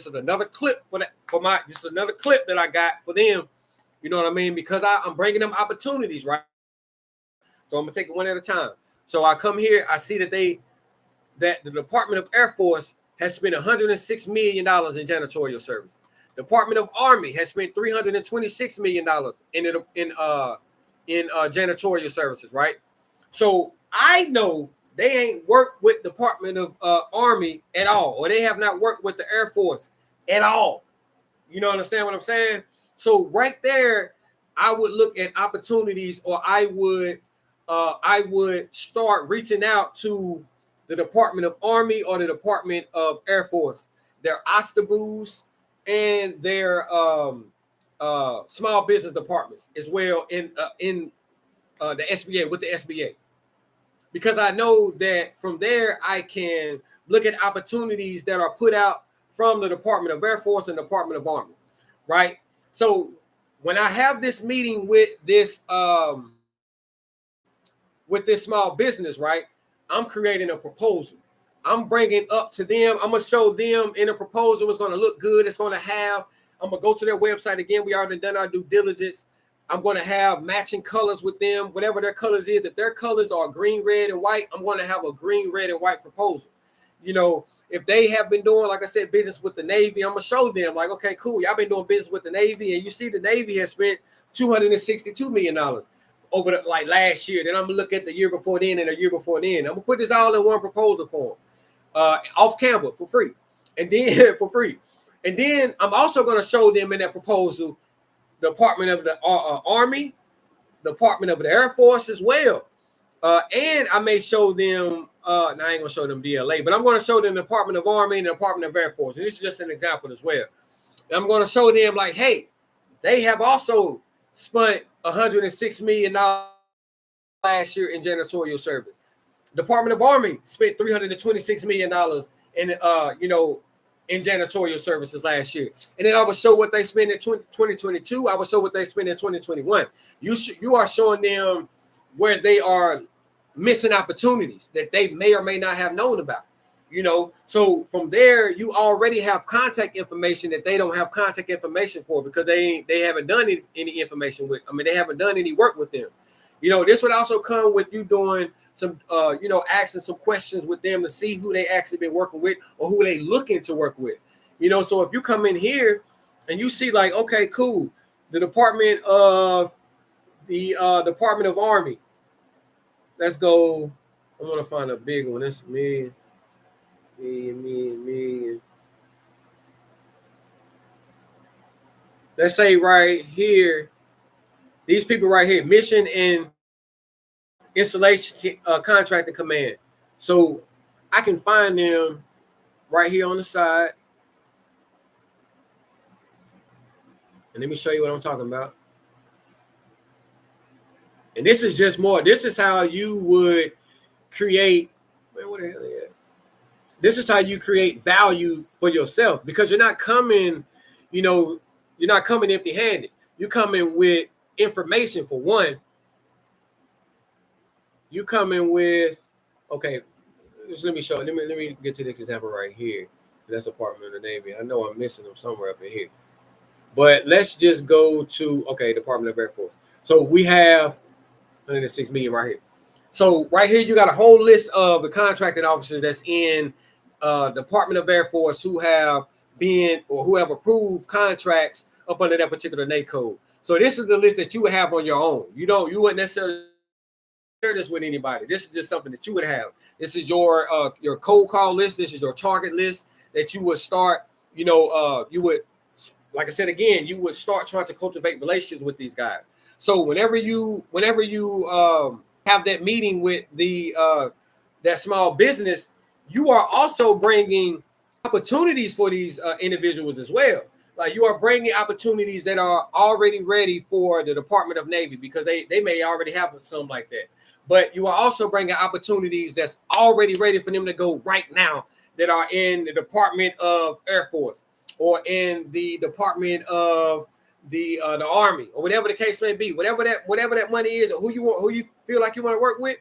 Speaker 1: another clip another clip that I got for them. You know what I mean? Because I'm bringing them opportunities, right? So I'm gonna take it one at a time. So I come here, I see that the Department of Air Force has spent $106 million in janitorial service. Department of Army has spent $326 million in janitorial services, right? So I know they ain't worked with Department of Army at all, or they have not worked with the Air Force at all. You know, understand what I'm saying? So right there, I would look at opportunities, or I would start reaching out to the Department of Army or the Department of Air Force, their ostables and their small business departments as well in the SBA, with the SBA, because I know that from there I can look at opportunities that are put out from the Department of Air Force and Department of Army, right? So when I have this meeting with this small business, right, I'm creating a proposal. I'm bringing up to them. I'm gonna show them in a proposal. It's gonna look good. It's gonna have. I'm gonna go to their website again. We already done our due diligence. I'm going to have matching colors with them, whatever their colors is. If their colors are green, red, and white, I'm going to have a green, red, and white proposal. You know, if they have been doing, like I said, business with the Navy, I'm going to show them, like, okay, cool. Y'all been doing business with the Navy, and you see the Navy has spent $262 million over like last year. Then I'm going to look at the year before then and the year before then. I'm going to put this all in one proposal form, off camera for free. And then for free. And then I'm also going to show them in that proposal Department of the Army, Department of the Air Force as well. And I may show them, now I ain't going to show them DLA, but I'm going to show them the Department of Army and the Department of Air Force. And this is just an example as well. And I'm going to show them like, hey, they have also spent $106 million last year in janitorial service. Department of Army spent $326 million in, in janitorial services last year. And then I will show what they spent in 2022. I will show what they spent in 2021. You are showing them where they are missing opportunities that they may or may not have known about. So from there, you already have contact information that they don't have contact information for, because they haven't done any information with. They haven't done any work with them. This would also come with you doing some, asking some questions with them to see who they actually been working with or who they looking to work with. So if you come in here and you see like, okay, cool, the Department of Army. Let's go. I want to find a big one. That's me. Let's say right here, these people right here, mission and installation contracting command. So I can find them right here on the side. And let me show you what I'm talking about. And this is just more. This is how you would create. Man, what the hell is that? This is how you create value for yourself, because you're not coming, you're not coming empty-handed. You're coming with information for one. You coming with, okay, just let me show. Let me get to this example right here. That's Department of the Navy. I know I'm missing them somewhere up in here. But let's just go to, okay, Department of Air Force. So we have 106 million right here. So right here, you got a whole list of the contracting officers that's in Department of Air Force who have been or who have approved contracts up under that particular NAICS code. So this is the list that you would have on your own. You wouldn't necessarily share this with anybody. This is just something that you would have. This is your cold call list. This is your target list that you would start. You would, like I said again, you would start trying to cultivate relations with these guys. So whenever you have that meeting with the that small business, you are also bringing opportunities for these individuals as well. Like you are bringing opportunities that are already ready for the Department of Navy, because they may already have something like that. But you are also bringing opportunities that's already ready for them to go right now, that are in the Department of Air Force or in the Department of the Army, or whatever the case may be. Whatever that money is, or who you feel like you want to work with,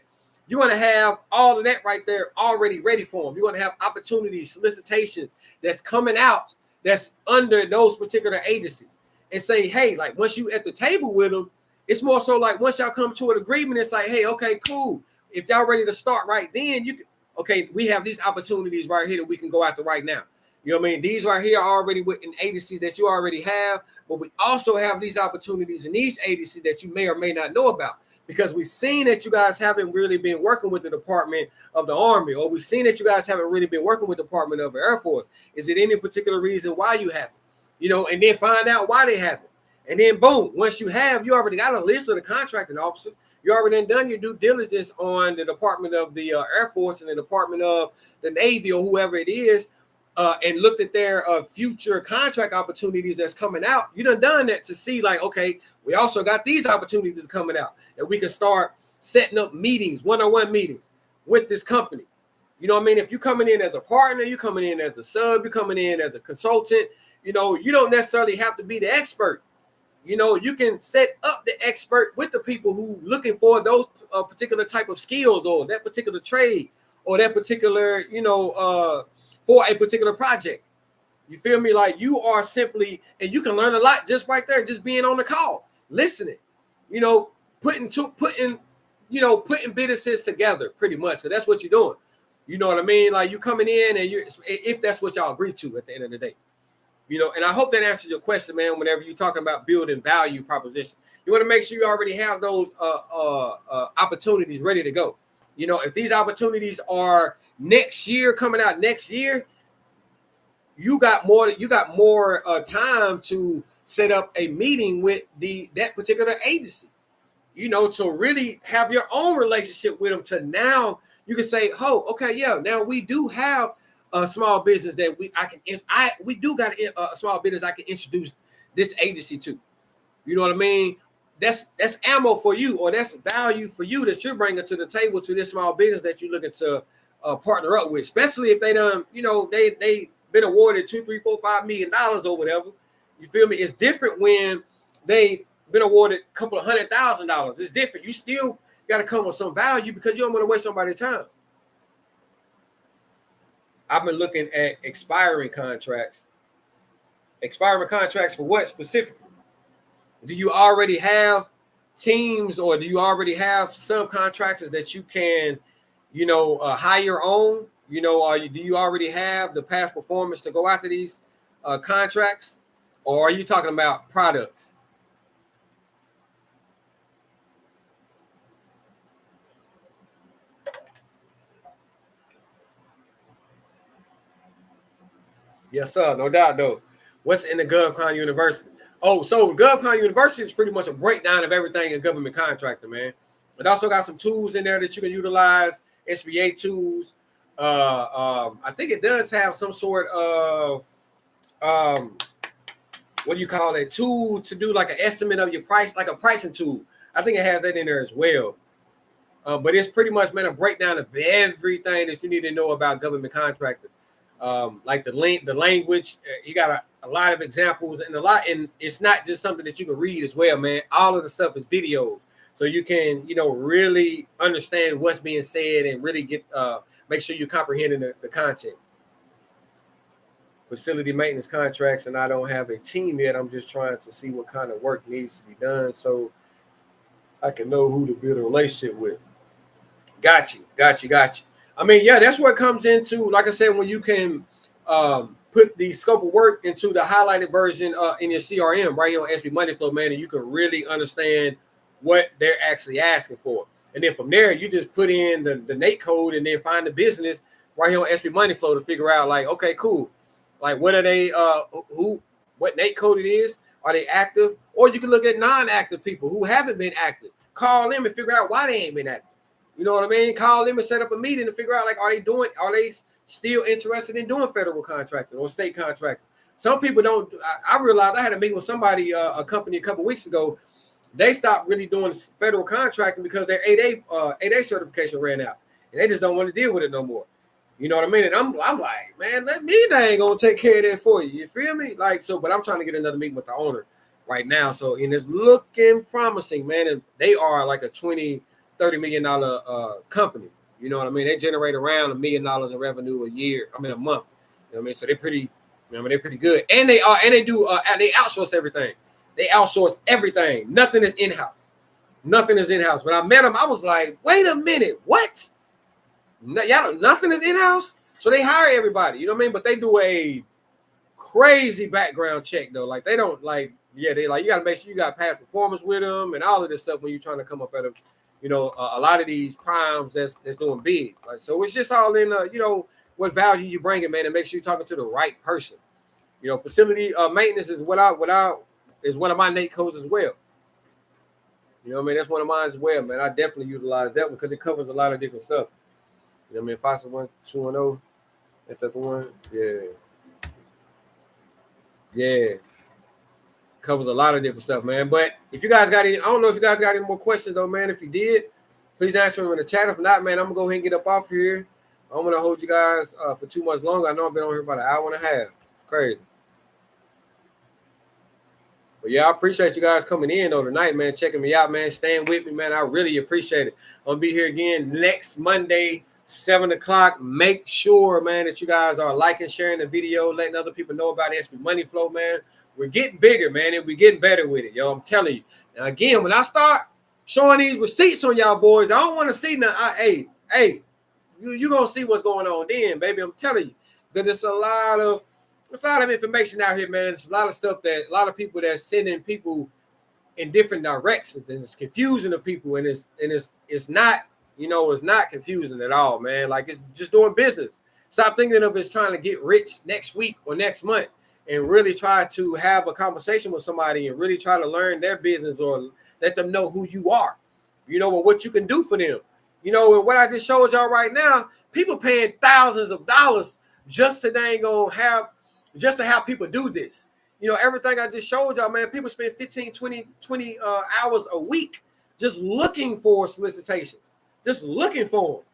Speaker 1: you want to have all of that right there already ready for them. You want to have opportunities, solicitations that's coming out that's under those particular agencies, and say, hey, like once you at the table with them, it's more so like once y'all come to an agreement, it's like, hey, okay, cool. If y'all ready to start right then, you can, okay, we have these opportunities right here that we can go after right now. You know what I mean? These right here are already within agencies that you already have, but we also have these opportunities in these agencies that you may or may not know about. because we've seen that you guys haven't really been working with the Department of the Army, or we've seen that you guys haven't really been working with the Department of the Air Force. Is it any particular reason why you haven't? And then find out why they haven't. And then boom, once you already got a list of the contracting officers. You already done your due diligence on the Department of the Air Force and the Department of the Navy or whoever it is, and looked at their future contract opportunities that's coming out. You done that to see like, okay, we also got these opportunities coming out that we can start setting up meetings, one-on-one meetings with this company. You know what I mean? If you're coming in as a partner, you're coming in as a sub, you're coming in as a consultant, you don't necessarily have to be the expert. You can set up the expert with the people who looking for those particular type of skills or that particular trade or that particular, for a particular project. You feel me? Like you are simply, and you can learn a lot just right there, just being on the call, listening, putting businesses together pretty much. So that's what you're doing. You know what I mean? Like you coming in and if that's what y'all agree to at the end of the day. And I hope that answers your question, man. Whenever you're talking about building value proposition, you want to make sure you already have those opportunities ready to go. If these opportunities are coming out next year, you got more time to set up a meeting with that particular agency, to really have your own relationship with them. To now you can say, oh, okay, yeah, now we do have a small business that we do got a small business I can introduce this agency to. You know what I mean? That's ammo for you, or that's value for you that you're bringing to the table to this small business that you're looking to partner up with, especially if they done, they been awarded $2, $3, $4, $5 million or whatever. You feel me? It's different when they been awarded a couple of $100,000. It's different. You still got to come with some value because you don't want to waste somebody's time. I've been looking at expiring contracts. Expiring contracts for what specifically? Do you already have teams, or do you already have subcontractors that you can, hire on? Or do you already have the past performance to go after these contracts? Or are you talking about products? Yes, sir. No doubt, though. What's in the GovCon University? Oh, so GovCon University is pretty much a breakdown of everything in government contracting, man. It also got some tools in there that you can utilize, SBA tools. I think it does have some sort of, what do you call it, tool to do like an estimate of your price, like a pricing tool. I think it has that in there as well. But it's pretty much, man, a breakdown of everything that you need to know about government contracting. Like the language, you got a lot of examples and it's not just something that you can read as well, man. All of the stuff is videos, so you can, really understand what's being said and really get, make sure you're comprehending the content. Facility maintenance contracts, and I don't have a team yet. I'm just trying to see what kind of work needs to be done so I can know who to build a relationship with. Got you. I mean, yeah, that's what comes into, like I said, when you can put the scope of work into the highlighted version in your CRM right here on SB MoneyFlow, man, and you can really understand what they're actually asking for. And then from there, you just put in the Nate code and then find the business right here on SB MoneyFlow to figure out, like, okay, cool. Like, what are they, what Nate code it is? Are they active? Or you can look at non-active people who haven't been active. Call them and figure out why they ain't been active. You know what I mean? Call them and set up a meeting to figure out, like, are they still interested in doing federal contracting or state contracting? Some people don't. I realized I had a meeting with somebody, a company a couple weeks ago. They stopped really doing federal contracting because their 8A certification ran out, and they just don't want to deal with it no more. You know what I mean? And I'm like, man, they ain't gonna take care of that for you. You feel me? Like, so, but I'm trying to get another meeting with the owner right now. So, and it's looking promising, man. And they are like a $20-30 million company. You know what I mean? They generate around $1 million in revenue a month. You know what I mean? So they're pretty good. And they outsource everything. They outsource everything. Nothing is in-house. When I met them, I was like, wait a minute, what? Y'all, nothing is in-house? So they hire everybody, you know what I mean? But they do a crazy background check, though. Like, they don't, like, Yeah, they like you got to make sure you got past performance with them and all of this stuff when you're trying to come up at a lot of these primes that's doing big. Like, so it's just all in what value you bring it, man, and make sure you're talking to the right person. Facility maintenance is is one of my Nate codes as well. You know what I mean? That's one of mine as well, man. I definitely utilize that one because it covers a lot of different stuff. You know what I mean? Fossil 1210. That's the one. Yeah. Yeah. Covers a lot of different stuff, man. But if you guys got any, I don't know if you guys got any more questions though, man. If you did, please answer them in the chat. If not, man, I'm gonna go ahead and get up off here. I'm gonna hold you guys for too much longer. I know I've been on here about an hour and a half. It's crazy. But yeah, I appreciate you guys coming in though tonight, man, checking me out, man, staying with me, man. I really appreciate it. I'm gonna be here again next Monday, 7 o'clock. Make sure, man, that you guys are liking, sharing the video, letting other people know about SB MoneyFlow, man. We're getting bigger, man, and we're getting better with it, yo. I'm telling you. Now, again, when I start showing these receipts on y'all boys, I don't want to see nothing. Hey, you gonna see what's going on then, baby. I'm telling you, because it's a lot of information out here, man. It's a lot of stuff that a lot of people that's sending people in different directions, and it's confusing the people, and it's not, it's not confusing at all, man. Like, it's just doing business. Stop thinking of it's trying to get rich next week or next month, and really try to have a conversation with somebody and really try to learn their business or let them know who you are, or what you can do for them. And what I just showed y'all right now, people paying thousands of dollars just to have people do this. Everything I just showed y'all, man, people spend 15, 20 hours a week just looking for solicitations, just looking for them.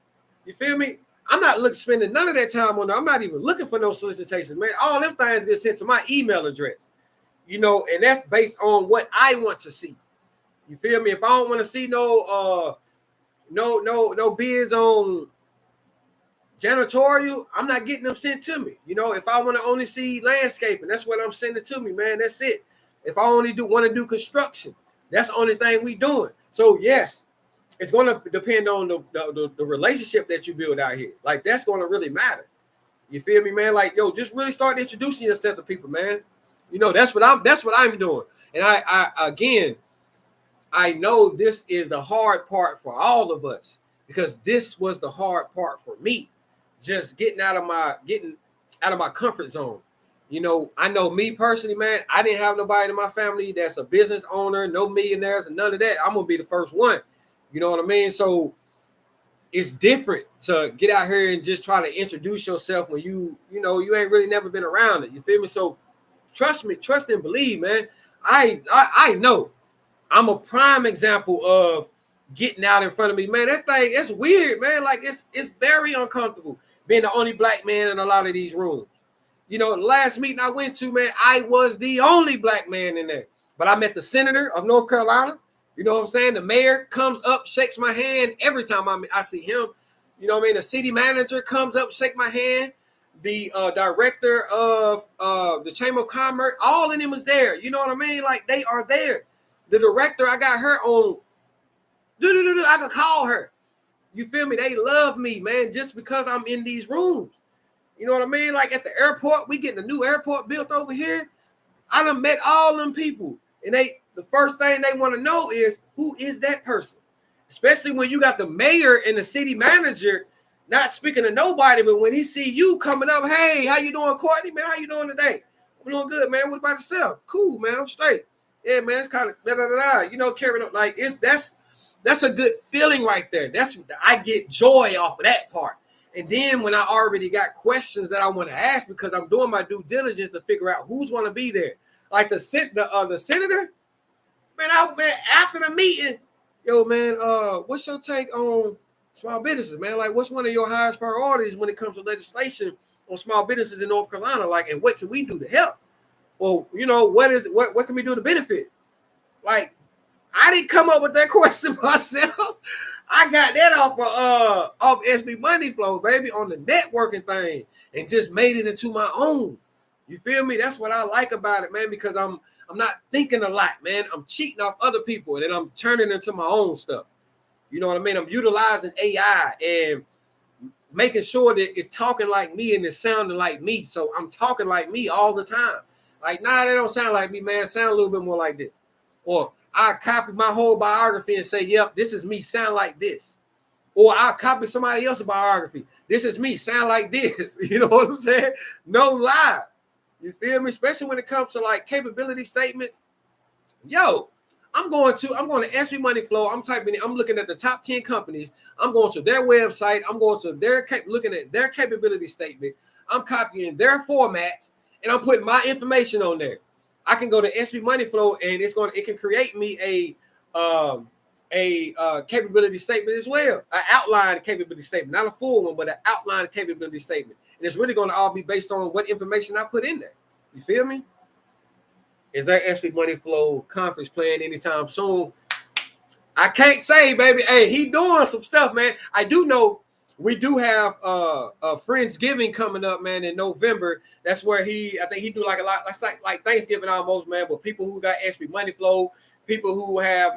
Speaker 1: You feel me? I'm not spending none of that time on them. I'm not even looking for no solicitations, man. All them things get sent to my email address, and that's based on what I want to see. You feel me? If I don't want to see no bids on janitorial, I'm not getting them sent to me. If I want to only see landscaping, that's what I'm sending to me, man. That's it. If I only want to do construction, that's the only thing we doing. So yes, it's going to depend on the relationship that you build out here. Like, that's going to really matter. You feel me, man? Like, yo, just really start introducing yourself to people, man. That's what I'm doing. And I know this is the hard part for all of us, because this was the hard part for me. Just getting out of my comfort zone. I know me personally, man, I didn't have nobody in my family that's a business owner, no millionaires and none of that. I'm going to be the first one. You know what I mean? So it's different to get out here and just try to introduce yourself when you ain't really never been around it. You feel me? So trust and believe, man. I know I'm a prime example of getting out in front of me, man. That thing, it's weird, man. Like, it's very uncomfortable being the only black man in a lot of these rooms. The last meeting I went to, man, I was the only black man in there. But I met the senator of North Carolina. You know what I'm saying? The mayor comes up, shakes my hand every time I see him. You know what I mean? The city manager comes up, shake my hand. The director of the Chamber of Commerce, all of them was there. You know what I mean? Like, they are there. The director, I got her on. I could call her. You feel me? They love me, man, just because I'm in these rooms. You know what I mean? Like, at the airport, we getting a new airport built over here. I done met all them people. And the first thing they want to know is, who is that person? Especially when you got the mayor and the city manager not speaking to nobody, but when he see you coming up, hey, how you doing, Courtney? Man, how you doing today? I'm doing good, man. What about yourself? Cool, man. I'm straight. Yeah, man, it's kind of carrying up. Like, that's a good feeling right there. I get joy off of that part. And then when I already got questions that I want to ask, because I'm doing my due diligence to figure out who's going to be there. Like the senator, man, after the meeting, yo, man, what's your take on small businesses, man? Like, what's one of your highest priorities when it comes to legislation on small businesses in North Carolina? Like, and what can we do to help? Or, what can we do to benefit? Like, I didn't come up with that question myself. I got that off SB MoneyFlow, baby, on the networking thing, and just made it into my own. You feel me? That's what I like about it, man, because I'm not thinking a lot, man. I'm cheating off other people, and then I'm turning into my own stuff. You know what I mean? I'm utilizing AI and making sure that it's talking like me and it's sounding like me. So I'm talking like me all the time. Like, nah, that don't sound like me, man. Sound a little bit more like this. Or I copy my whole biography and say, yep, this is me, sound like this. Or I'll copy somebody else's biography. This is me, sound like this. You know what I'm saying? No lie. You feel me? Especially when it comes to like capability statements. Yo, I'm going to SB MoneyFlow. I'm looking at the top 10 companies. I'm going to their website. I'm going to looking at their capability statement. I'm copying their formats and I'm putting my information on there. I can go to SB MoneyFlow and it can create me a capability statement as well, an outline capability statement, not a full one, but an outline capability statement. And it's really going to all be based on what information I put in there. You feel me? Is that SB MoneyFlow conference playing anytime soon? I can't say, baby. Hey, he doing some stuff, man. I do know we do have a Friendsgiving coming up, man, in November. That's where I think he do like a lot, like Thanksgiving almost, man. But people who got SB MoneyFlow, people who have,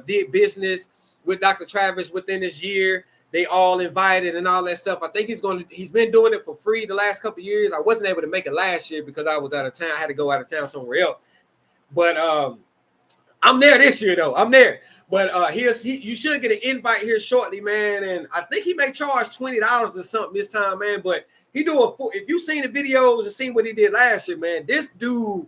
Speaker 1: did business with Dr. Travis within this year, they all invited and all that stuff. I think he's been doing it for free the last couple of years. I wasn't able to make it last year because I was out of town. I had to go out of town somewhere else. But I'm there this year though. I'm there. But you should get an invite here shortly, man. And I think he may charge $20 or something this time, man. But if you've seen the videos and seen what he did last year, man, this dude,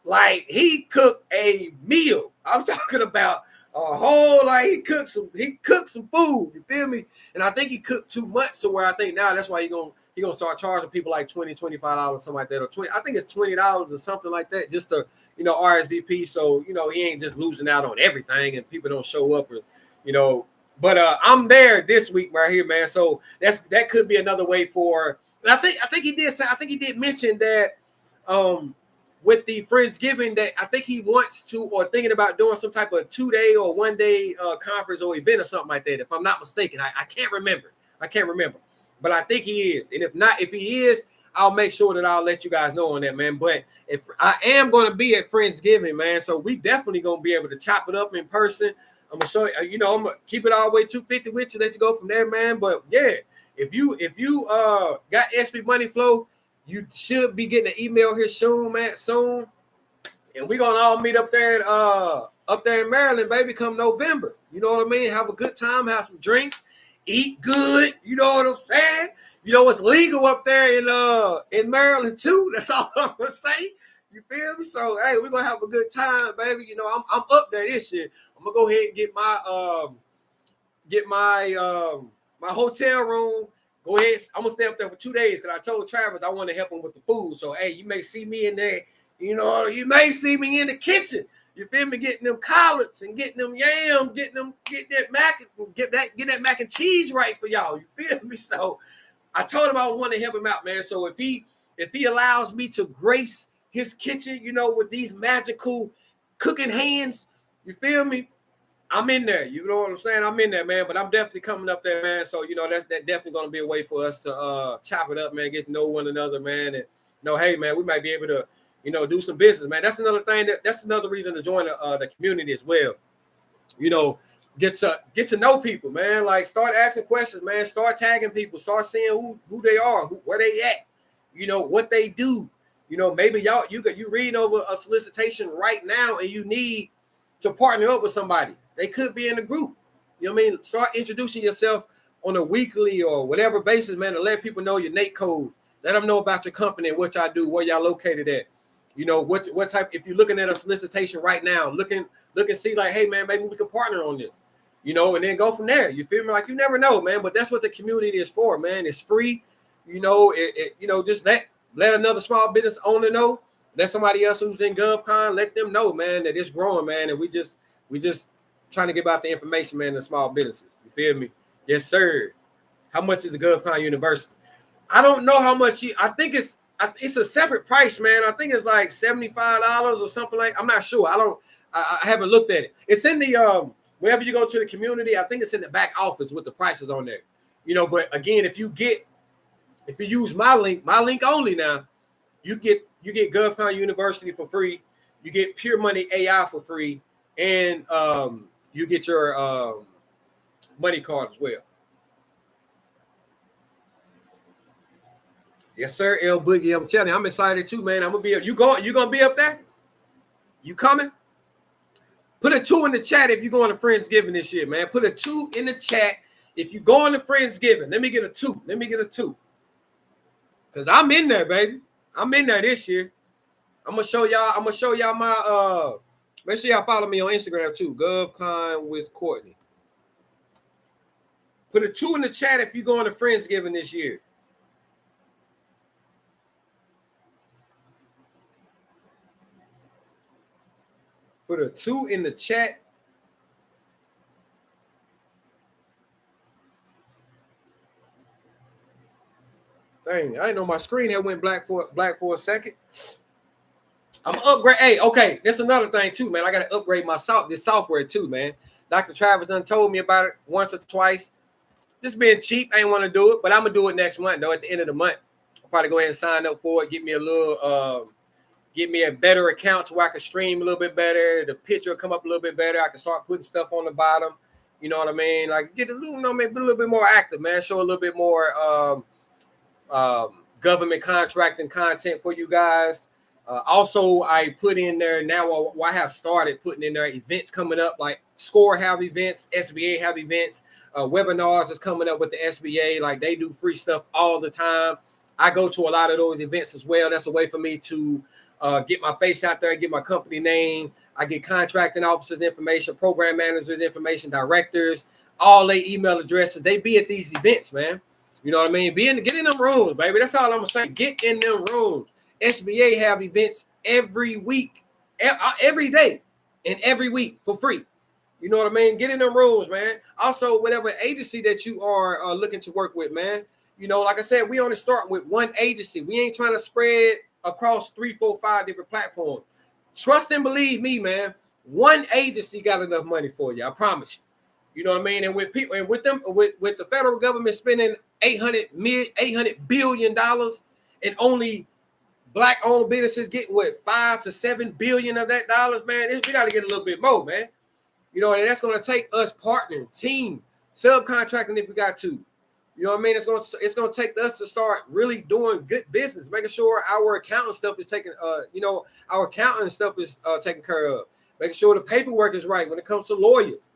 Speaker 1: like, he cooked a meal. I'm talking about a whole, like, he cooked some food. You feel me? And I think he cooked too much to where I think now that's why he's gonna start charging people like $20, $25, something like that, or $20. I think it's $20 or something like that, just to RSVP. So he ain't just losing out on everything, and people don't show up, or But I'm there this week right here, man. So that could be another way for. And I think he did mention that with the Friendsgiving that I think he wants to, or thinking about doing some type of 2-day or 1-day conference or event or something like that. If I'm not mistaken, I can't remember. But I think he is. And if he is, I'll make sure that I'll let you guys know on that, man. But if I am going to be at Friendsgiving, man, so we definitely going to be able to chop it up in person. I'm going to show you, I'm going to keep it all the way 250 with you. Let's go from there, man. But yeah, if you got SB MoneyFlow, you should be getting an email here soon, man, soon. And we're going to all meet up there in Maryland, baby, come November. You know what I mean? Have a good time, have some drinks. Eat good, you know what I'm saying? It's legal up there in Maryland too. That's all I'm gonna say. You feel me? So hey, we're gonna have a good time, baby. I'm up there this year. I'm gonna go ahead and get my my hotel room. Go ahead. I'm gonna stay up there for 2 days because I told Travis I want to help him with the food. So hey, you may see me in there. You may see me in the kitchen. You feel me? Getting them collards and getting them yams, get that mac and cheese right for y'all. You feel me? So I told him I want to help him out, man. So if he allows me to grace his kitchen, with these magical cooking hands, you feel me? I'm in there. You know what I'm saying? I'm in there, man. But I'm definitely coming up there, man. So that's definitely gonna be a way for us to chop it up, man. Get to know one another, man. And hey, man, we might be able to. Do some business, man. That's another thing. That's another reason to join the community as well. Get to know people, man. Like, start asking questions, man. Start tagging people. Start seeing who they are, where they at. What they do. Maybe you read over a solicitation right now, and you need to partner up with somebody. They could be in a group. You know what I mean? Start introducing yourself on a weekly or whatever basis, man, to let people know your NAICS codes. Let them know about your company and what y'all do, where y'all located at. What type, if you're looking at a solicitation right now, look and see like, hey, man, maybe we can partner on this, and then go from there. You feel me? Like, you never know, man. But that's what the community is for, man. It's free. Just let another small business owner know. Let somebody else who's in GovCon, let them know, man, that it's growing, man. And we just trying to give out the information, man, to small businesses. You feel me? Yes, sir. How much is the GovCon University? I don't know how much. I think it's a separate price, man. I think it's like $75 or something like. I'm not sure. I haven't looked at it. It's in the whenever you go to the community, I think it's in the back office with the prices on there. But again, if you use my link only now, you get GovCon University for free. You get Pure Money AI for free, and you get your money card as well. Yes, sir, L Boogie. I'm telling you, I'm excited too, man. I'm gonna be up. You gonna be up there? You coming? Put a 2 in the chat if you going to Friendsgiving this year, man. Put a 2 in the chat if you going to Friendsgiving. Let me get a 2. Let me get a 2. Cause I'm in there, baby. I'm in there this year. I'm gonna show y'all my make sure y'all follow me on Instagram too. GovCon with Courtney. Put a 2 in the chat if you going to Friendsgiving this year. Put a 2 in the chat. Dang, I didn't know my screen had went black for a second. I'm upgrade. Hey, okay, that's another thing too, man. I gotta upgrade my this software too, man. Dr. Travis done told me about it once or twice. Just being cheap, I ain't want to do it, but I'm gonna do it next month though. At the end of the month, I'll probably go ahead and sign up for it. Get me a little, get me a better account so I can stream a little bit better. The picture will come up a little bit better. I can start putting stuff on the bottom. You know what I mean? Like get a little, maybe a little bit more active, man. Show a little bit more government contracting content for you guys. Also, I put in there now. I have started putting in there events coming up, like SCORE have events, SBA have events, webinars is coming up with the SBA. Like they do free stuff all the time. I go to a lot of those events as well. That's a way for me to get my face out there, get my company name. I get contracting officers information, program managers information, directors, all their email addresses. They be at these events, man. You know what I mean? Get in them rooms, baby. That's all I'm gonna say. Get in them rooms. SBA have events every week, every day, and every week for free. You know what I mean? Get in them rooms, man. Also, whatever agency that you are looking to work with, man. You know, like I said, we only start with one agency. We ain't trying to spread across 3, 4, 5 different platforms. Trust and believe me, man. One agency got enough money for you. I promise you. You know what I mean? And with people, and with them, with the federal government spending $800 billion, and only Black-owned businesses get what, 5 to 7 billion of that dollars, man. We got to get a little bit more, man. You know, and that's going to take us partnering, team, subcontracting if we got to. You know what I mean? It's going to take us to start really doing good business, making sure our accounting stuff is taken. Our accounting stuff is taken care of. Making sure the paperwork is right when it comes to lawyers.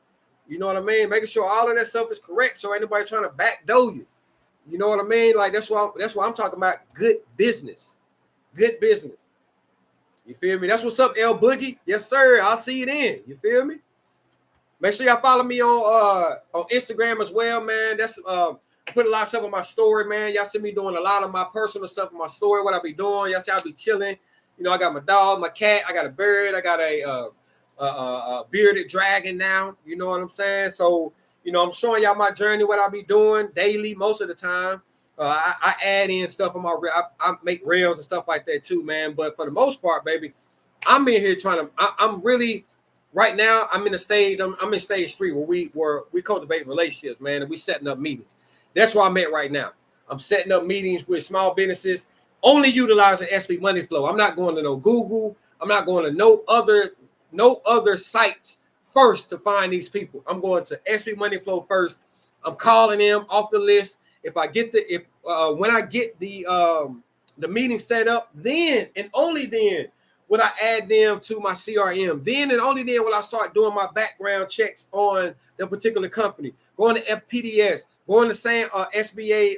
Speaker 1: You know what I mean? Making sure all of that stuff is correct, so ain't nobody trying to backdoor you. You know what I mean? Like that's why I'm talking about good business. Good business. You feel me? That's what's up, L Boogie. Yes, sir. I'll see you then. You feel me? Make sure y'all follow me on Instagram as well, man. That's put a lot of stuff on my story, man. Y'all see me doing a lot of my personal stuff on my story. What I be doing? Y'all see I be chilling. You know, I got my dog, my cat. I got a bird. I got a bearded dragon now. You know what I'm saying? So, you know, I'm showing y'all my journey, what I be doing daily most of the time. I add in stuff on my I make reels and stuff like that too, man. But for the most part, baby, I'm in here trying to. I'm really right now. I'm in the stage. I'm in stage 3 where we cultivate relationships, man, and we setting up meetings. That's where I'm at right now. I'm setting up meetings with small businesses, only utilizing SB MoneyFlow. I'm not going to no Google. I'm not going to no other sites first to find these people. I'm going to SB MoneyFlow first. I'm calling them off the list. If I get when I get the meeting set up, then and only then will I add them to my CRM. Then and only then will I start doing my background checks on the particular company. Going to FPDS, going to SBA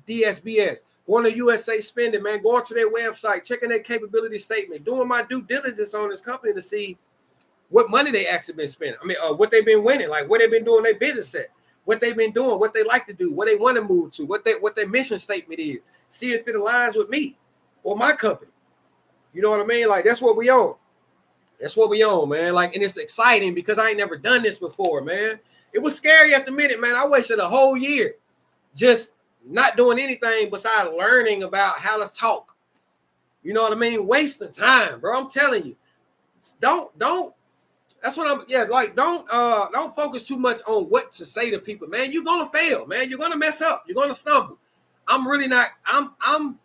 Speaker 1: DSBS, going to USA Spending, man. Going to their website, checking their capability statement, doing my due diligence on this company to see what money they actually been spending. I mean, what they've been winning, like what they've been doing their business at. What they've been doing, what they like to do, what they want to move to, what their mission statement is. See if it aligns with me or my company. You know what I mean? Like that's what we on. That's what we on, man. Like, and it's exciting because I ain't never done this before, man. It was scary at the minute, man. I wasted a whole year just not doing anything besides learning about how to talk. You know what I mean? Wasting time, bro. I'm telling you. Don't. That's what don't focus too much on what to say to people, man. You're gonna fail, man. You're gonna mess up. You're gonna stumble. I'm really not. I'm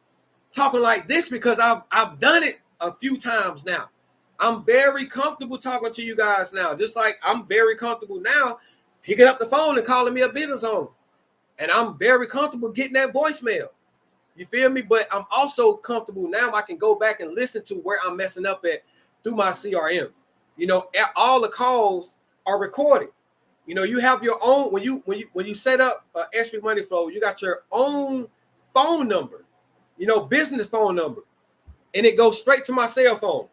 Speaker 1: talking like this because I've done it a few times now. I'm very comfortable talking to you guys now. Just like I'm very comfortable now picking up the phone and calling me a business owner, and I'm very comfortable getting that voicemail. You feel me? But I'm also comfortable now. I can go back and listen to where I'm messing up at through my CRM. You know, all the calls are recorded. You know, you have your own when you set up SB MoneyFlow, you got your own phone number, you know, business phone number, and it goes straight to my cell phone.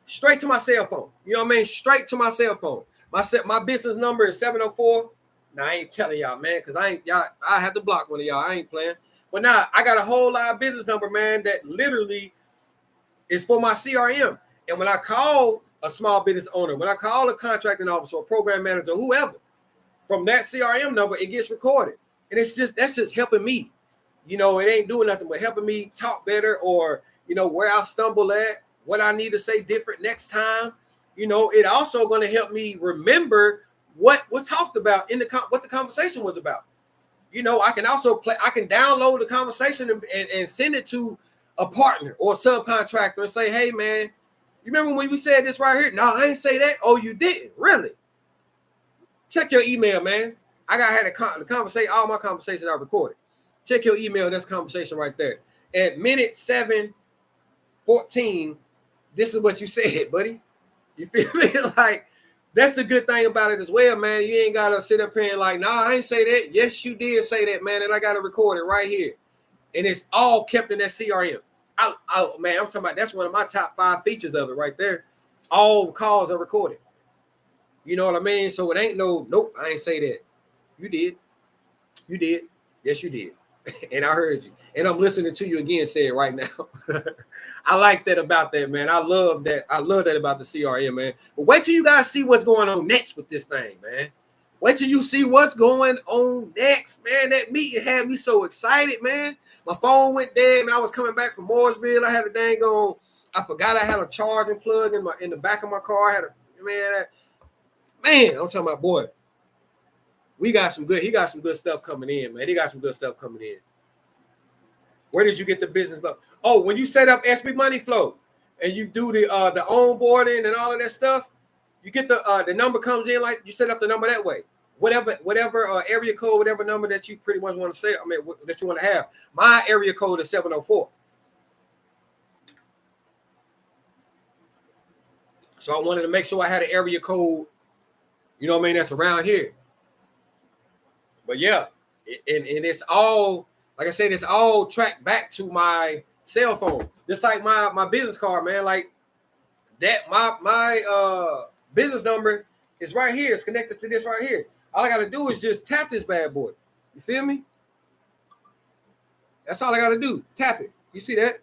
Speaker 1: Straight to my cell phone. You know what I mean? Straight to my cell phone. My business number is 704. Now I ain't telling y'all, man, because I had to block one of y'all. I ain't playing. But now I got a whole lot of business number, man, that literally is for my CRM. And when I call a small business owner, when I call a contracting officer or program manager, whoever, from that CRM number, it gets recorded. And that's just helping me. You know, it ain't doing nothing but helping me talk better, or, you know, where I stumble at, what I need to say different next time. You know, it also going to help me remember what was talked about in what the conversation was about. You know, I can download the conversation and send it to a partner or a subcontractor and say, hey, man, you remember when we said this right here? No, I didn't say that. Oh, you didn't? Really? Check your email, man. The conversation, all my conversations are recorded. Check your email. That's conversation right there. At minute 7:14, this is what you said, buddy. You feel me? Like, that's the good thing about it as well, man. You ain't got to sit up here and like, nah, I ain't say that. Yes, you did say that, man. And I got to record it right here. And it's all kept in that CRM. Man, I'm talking about, that's one of my top 5 features of it right there. All calls are recorded. You know what I mean? So it ain't nope, I ain't say that. You did. You did. Yes, you did. And I heard you. And I'm listening to you again say it right now. I like that about that, man. I love that. I love that about the CRM, man. But wait till you guys see what's going on next with this thing, man. Wait till you see what's going on next, man. That meeting had me so excited, man. My phone went dead, man. I was coming back from Mooresville. I had a dang on. I forgot I had a charging plug in the back of my car. I had man, I'm talking about, boy. He got some good stuff coming in, man. He got some good stuff coming in. Where did you get the business up? Oh, when you set up SB MoneyFlow and you do the onboarding and all of that stuff, you get the number comes in, like you set up the number that way. Whatever area code, whatever number that you pretty much want to say, that you want to have. My area code is 704. So I wanted to make sure I had an area code, you know what I mean, that's around here. But yeah, and it's all, like I said, it's all tracked back to my cell phone. Just like my business card, man. Like that, my business number is right here. It's connected to this right here. All I got to do is just tap this bad boy. You feel me? That's all I got to do. Tap it. You see that?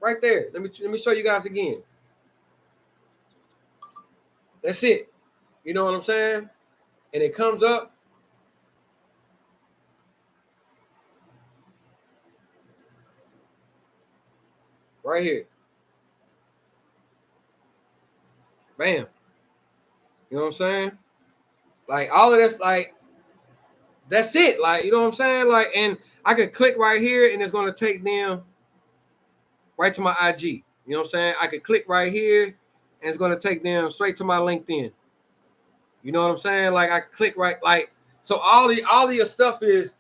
Speaker 1: Right there. Let me show you guys again. That's it. You know what I'm saying? And it comes up. Right here. Bam. You know what I'm saying? Like all of this, like that's it. Like, you know what I'm saying? Like, and I can click right here and it's going to take them right to my IG. You know what I'm saying? I could click right here and it's going to take them straight to my LinkedIn. You know what I'm saying? Like I click right, like, so all of your stuff is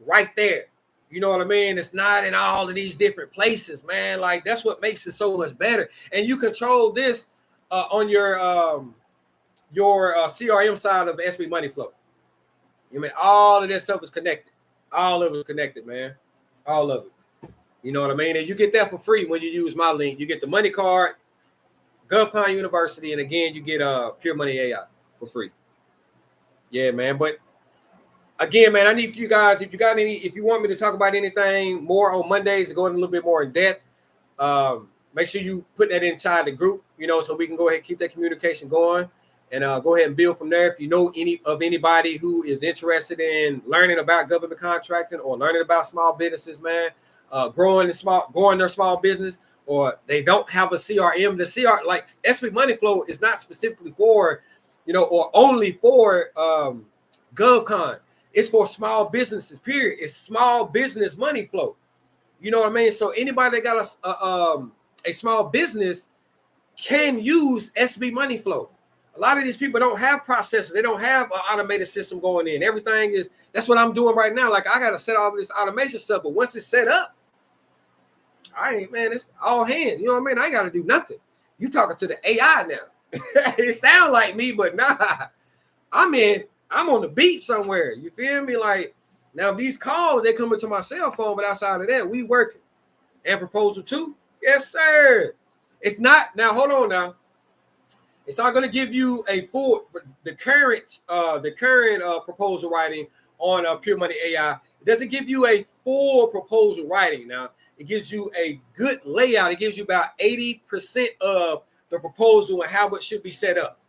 Speaker 1: right there. You know what I mean? It's not in all of these different places, man. Like that's what makes it so much better. And you control this on your CRM side of SB MoneyFlow. You mean all of this stuff is connected. All of it is connected, man. All of it. You know what I mean? And you get that for free when you use my link. You get the money card, GovCon University, and again, you get Pure Money AI for free. Yeah, man. But again, man, I need for you guys, if you want me to talk about anything more on Mondays, to go in a little bit more in depth, make sure you put that inside the group, you know, so we can go ahead and keep that communication going and go ahead and build from there. If you know anybody who is interested in learning about government contracting or learning about small businesses, man, growing their small business, or they don't have a CRM, the CR, like SB MoneyFlow is not specifically for, you know, or only for GovCon. It's for small businesses, period. It's small business money flow. You know what I mean? So anybody that got a small business can use SB MoneyFlow. A lot of these people don't have processes. They don't have an automated system going in. Everything is, that's what I'm doing right now. Like, I got to set all this automation stuff, but once it's set up, it's all hands. You know what I mean? I ain't got to do nothing. You talking to the AI now. It sounds like me, but nah. I'm on the beach somewhere. You feel me? Like, now these calls, they come into my cell phone, but outside of that, we working. And proposal 2? Yes, sir. It's not, now hold on now. It's not going to give you a full, the current proposal writing on Pure Money AI. It doesn't give you a full proposal writing. Now, it gives you a good layout. It gives you about 80% of the proposal and how it should be set up.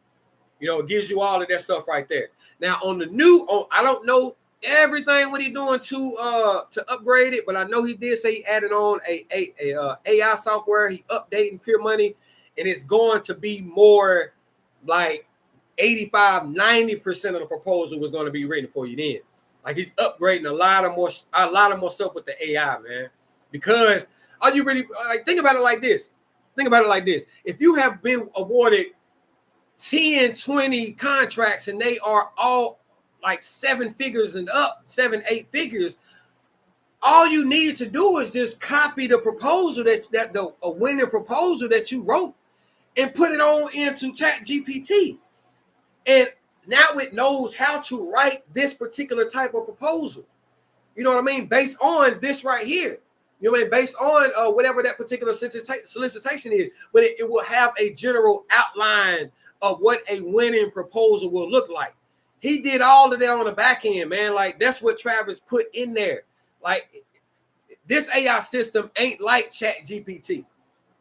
Speaker 1: You know, it gives you all of that stuff right there. Now, on the new, I don't know everything what he's doing to upgrade it, but I know he did say he added on a AI software. He updating Pure Money, and it's going to be more like 85-90% of the proposal was going to be written for you then. Like, he's upgrading a lot of more stuff with the AI, man. Because are you really, like, think about it like this? If you have been awarded 10, 20 contracts and they are all like 7 figures and up, 7-8 figures, all you need to do is just copy the proposal a winning proposal that you wrote and put it on into ChatGPT. And now it knows how to write this particular type of proposal. You know what I mean? Based on this right here. You know what I mean? Based on whatever that particular solicitation is. But it will have a general outline of what a winning proposal will look like. He did all of that on the back end, man. Like, that's what Travis put in there. Like, this AI system ain't like ChatGPT.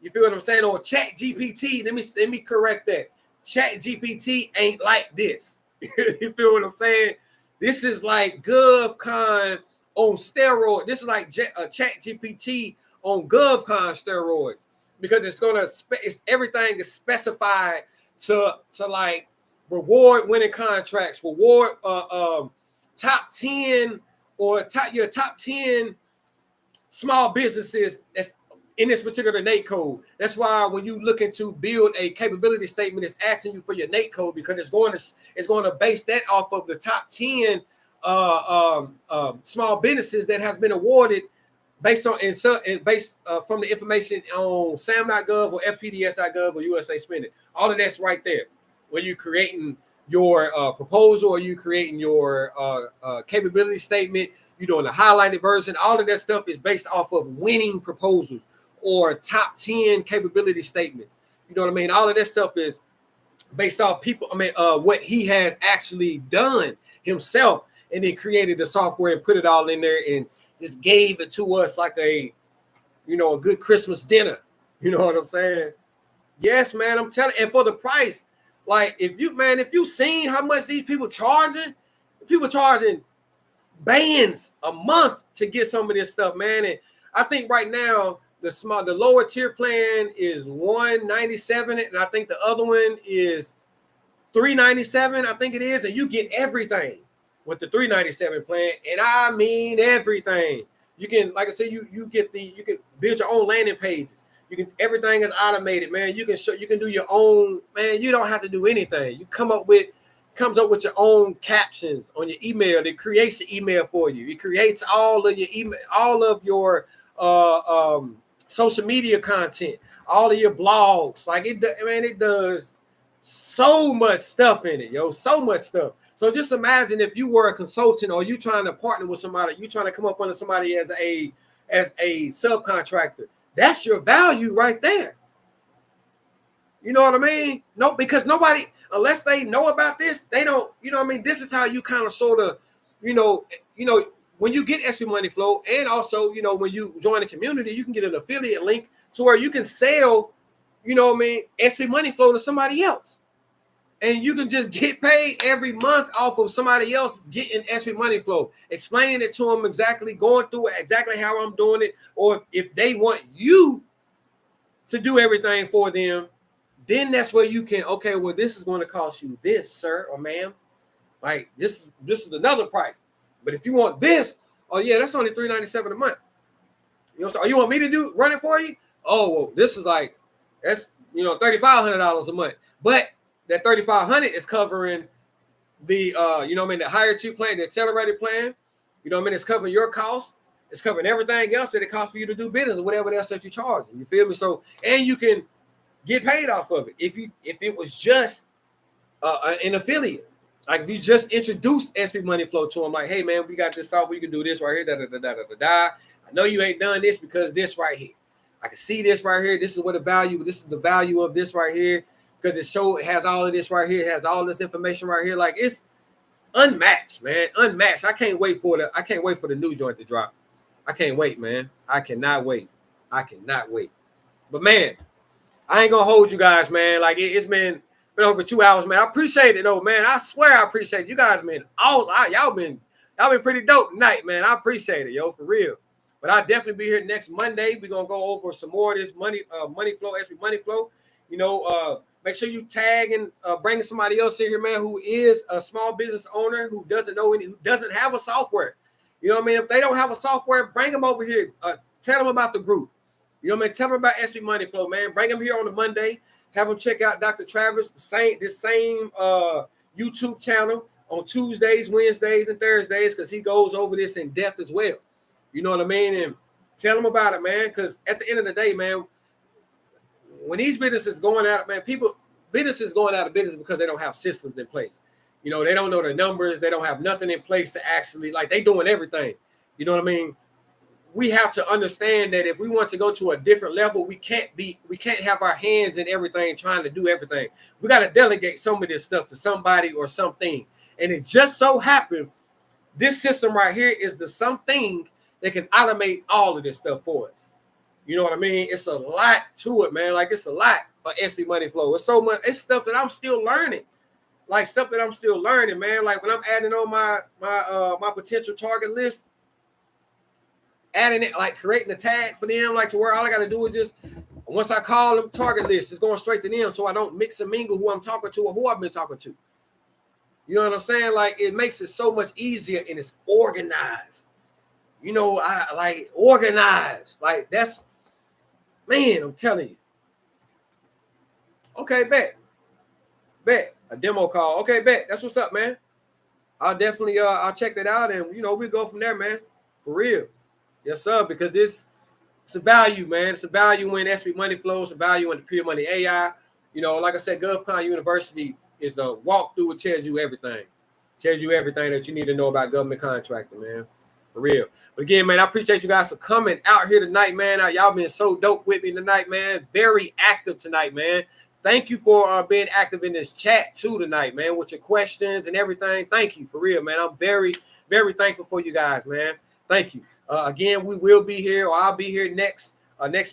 Speaker 1: You feel what I'm saying? Or ChatGPT, let me correct that. ChatGPT ain't like this. You feel what I'm saying? This is like GovCon on steroids. This is like ChatGPT on GovCon steroids, because it's everything is specified to like reward winning contracts, reward top 10 or your top 10 small businesses that's in this particular NAICS code. That's why when you looking to build a capability statement, it's asking you for your NAICS code, because it's going to base that off of the top 10 small businesses that have been awarded based on from the information on SAM.gov or FPDS.gov or USA Spending. All of that's right there. When you're creating your proposal or you creating your capability statement, you're doing a highlighted version. All of that stuff is based off of winning proposals or top 10 capability statements. You know what I mean? All of that stuff is based off what he has actually done himself, and then created the software and put it all in there and just gave it to us like a good Christmas dinner. You know what I'm saying? Yes, man, I'm telling you. And for the price, like, if you seen how much these people charging bands a month to get some of this stuff, man. And I think right now the lower tier plan is $197, and I think the other one is $397. I think it is, and you get everything with the $397 plan, and I mean everything. You can, like I said, you can build your own landing pages. Everything is automated, man. You can do your own, man. You don't have to do anything. You comes up with your own captions on your email. It creates the email for you. It creates all of your email, all of your social media content, all of your blogs. Like, it does so much stuff in it, yo. So much stuff. So just imagine if you were a consultant, or you trying to partner with somebody, you trying to come up under somebody as a subcontractor. That's your value right there. You know what I mean? No, because nobody, unless they know about this, they don't, you know what I mean? This is how you kind of sort of, when you get SB MoneyFlow, and also, when you join the community, you can get an affiliate link to where you can sell, SB MoneyFlow to somebody else. And you can just get paid every month off of somebody else getting SB MoneyFlow, explaining it to them exactly, going through it exactly how I'm doing it. Or if they want you to do everything for them, then that's where you can, okay, well, this is going to cost you this, sir or ma'am. Like, this is another price. But if you want this, oh yeah, that's only $397 a month. So you want me to run it for you? Oh, well, this is like, that's $3,500 a month. But that 3,500 is covering the you know what I mean, the higher tier plan, the accelerated plan. You know what I mean? It's covering your costs. It's covering everything else that it costs for you to do business or whatever else that you're charging. You feel me? So, and you can get paid off of it if it was just an affiliate. Like if you just introduce SB MoneyFlow to them, like, hey man, we got this software, you can do this right here, da da da da da da. I know you ain't done this because this right here. I can see this right here. This is what the value. This is the value of this right here because it has all of this right here. It has all this information right here. Like it's unmatched, man, unmatched. I can't wait for the new joint to drop. I can't wait, man. I cannot wait. But man, I ain't gonna hold you guys, man. Like it's been over 2 hours, man. I appreciate it though, man. I swear I appreciate it. You guys been y'all been pretty dope tonight, man. I appreciate it, yo, for real. But I'll definitely be here next Monday. We're gonna go over some more of this money flow, SB money flow. You know, make sure you tag and bring somebody else in here, man, who is a small business owner who doesn't have a software. You know what I mean? If they don't have a software, bring them over here. Tell them about the group. You know what I mean? Tell them about SB MoneyFlow, man. Bring them here on the Monday. Have them check out Dr. Travis, this same YouTube channel on Tuesdays, Wednesdays, and Thursdays, because he goes over this in depth as well. You know what I mean? And tell them about it, man, because at the end of the day, man, when these businesses going out, man, businesses going out of business because they don't have systems in place. You know, they don't know the numbers. They don't have nothing in place to actually, like, they doing everything. You know what I mean? We have to understand that if we want to go to a different level, we can't have our hands in everything, trying to do everything. We got to delegate some of this stuff to somebody or something. And it just so happened, this system right here is the something that can automate all of this stuff for us. You know what I mean? It's a lot to it, man. Like it's a lot of SB MoneyFlow. It's so much. It's stuff that I'm still learning. Like stuff that I'm still learning, man. Like when I'm adding on my potential target list, adding it, like creating a tag for them, like to where all I got to do is just, once I call them target list, it's going straight to them, so I don't mix and mingle who I'm talking to or who I've been talking to. You know what I'm saying? Like it makes it so much easier and it's organized. You know, I like organized. Like that's, man, I'm telling you. Okay, bet. A demo call. Okay, bet. That's what's up, man. I'll definitely I'll check that out, and you know, we go from there, man. For real. Yes, sir. Because it's a value, man. It's a value in SB MoneyFlow. It's a value in the Pure Money AI. You know, like I said, GovCon University is a walkthrough. It tells you everything. Tells you everything that you need to know about government contracting, man. For real. But again, man, I appreciate you guys for coming out here tonight, man. Y'all been so dope with me tonight, man. Very active tonight, man. Thank you for being active in this chat too tonight, man, with your questions and everything. Thank you, for real, man. I'm very, very thankful for you guys, man. Thank you. Again, we will be here, or I'll be here next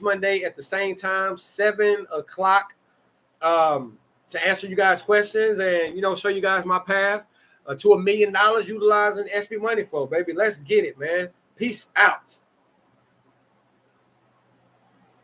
Speaker 1: Monday at the same time, 7 o'clock, to answer you guys' questions and, you know, show you guys my path to $1 million utilizing SB MoneyFlow, baby. Let's get it, man. Peace out.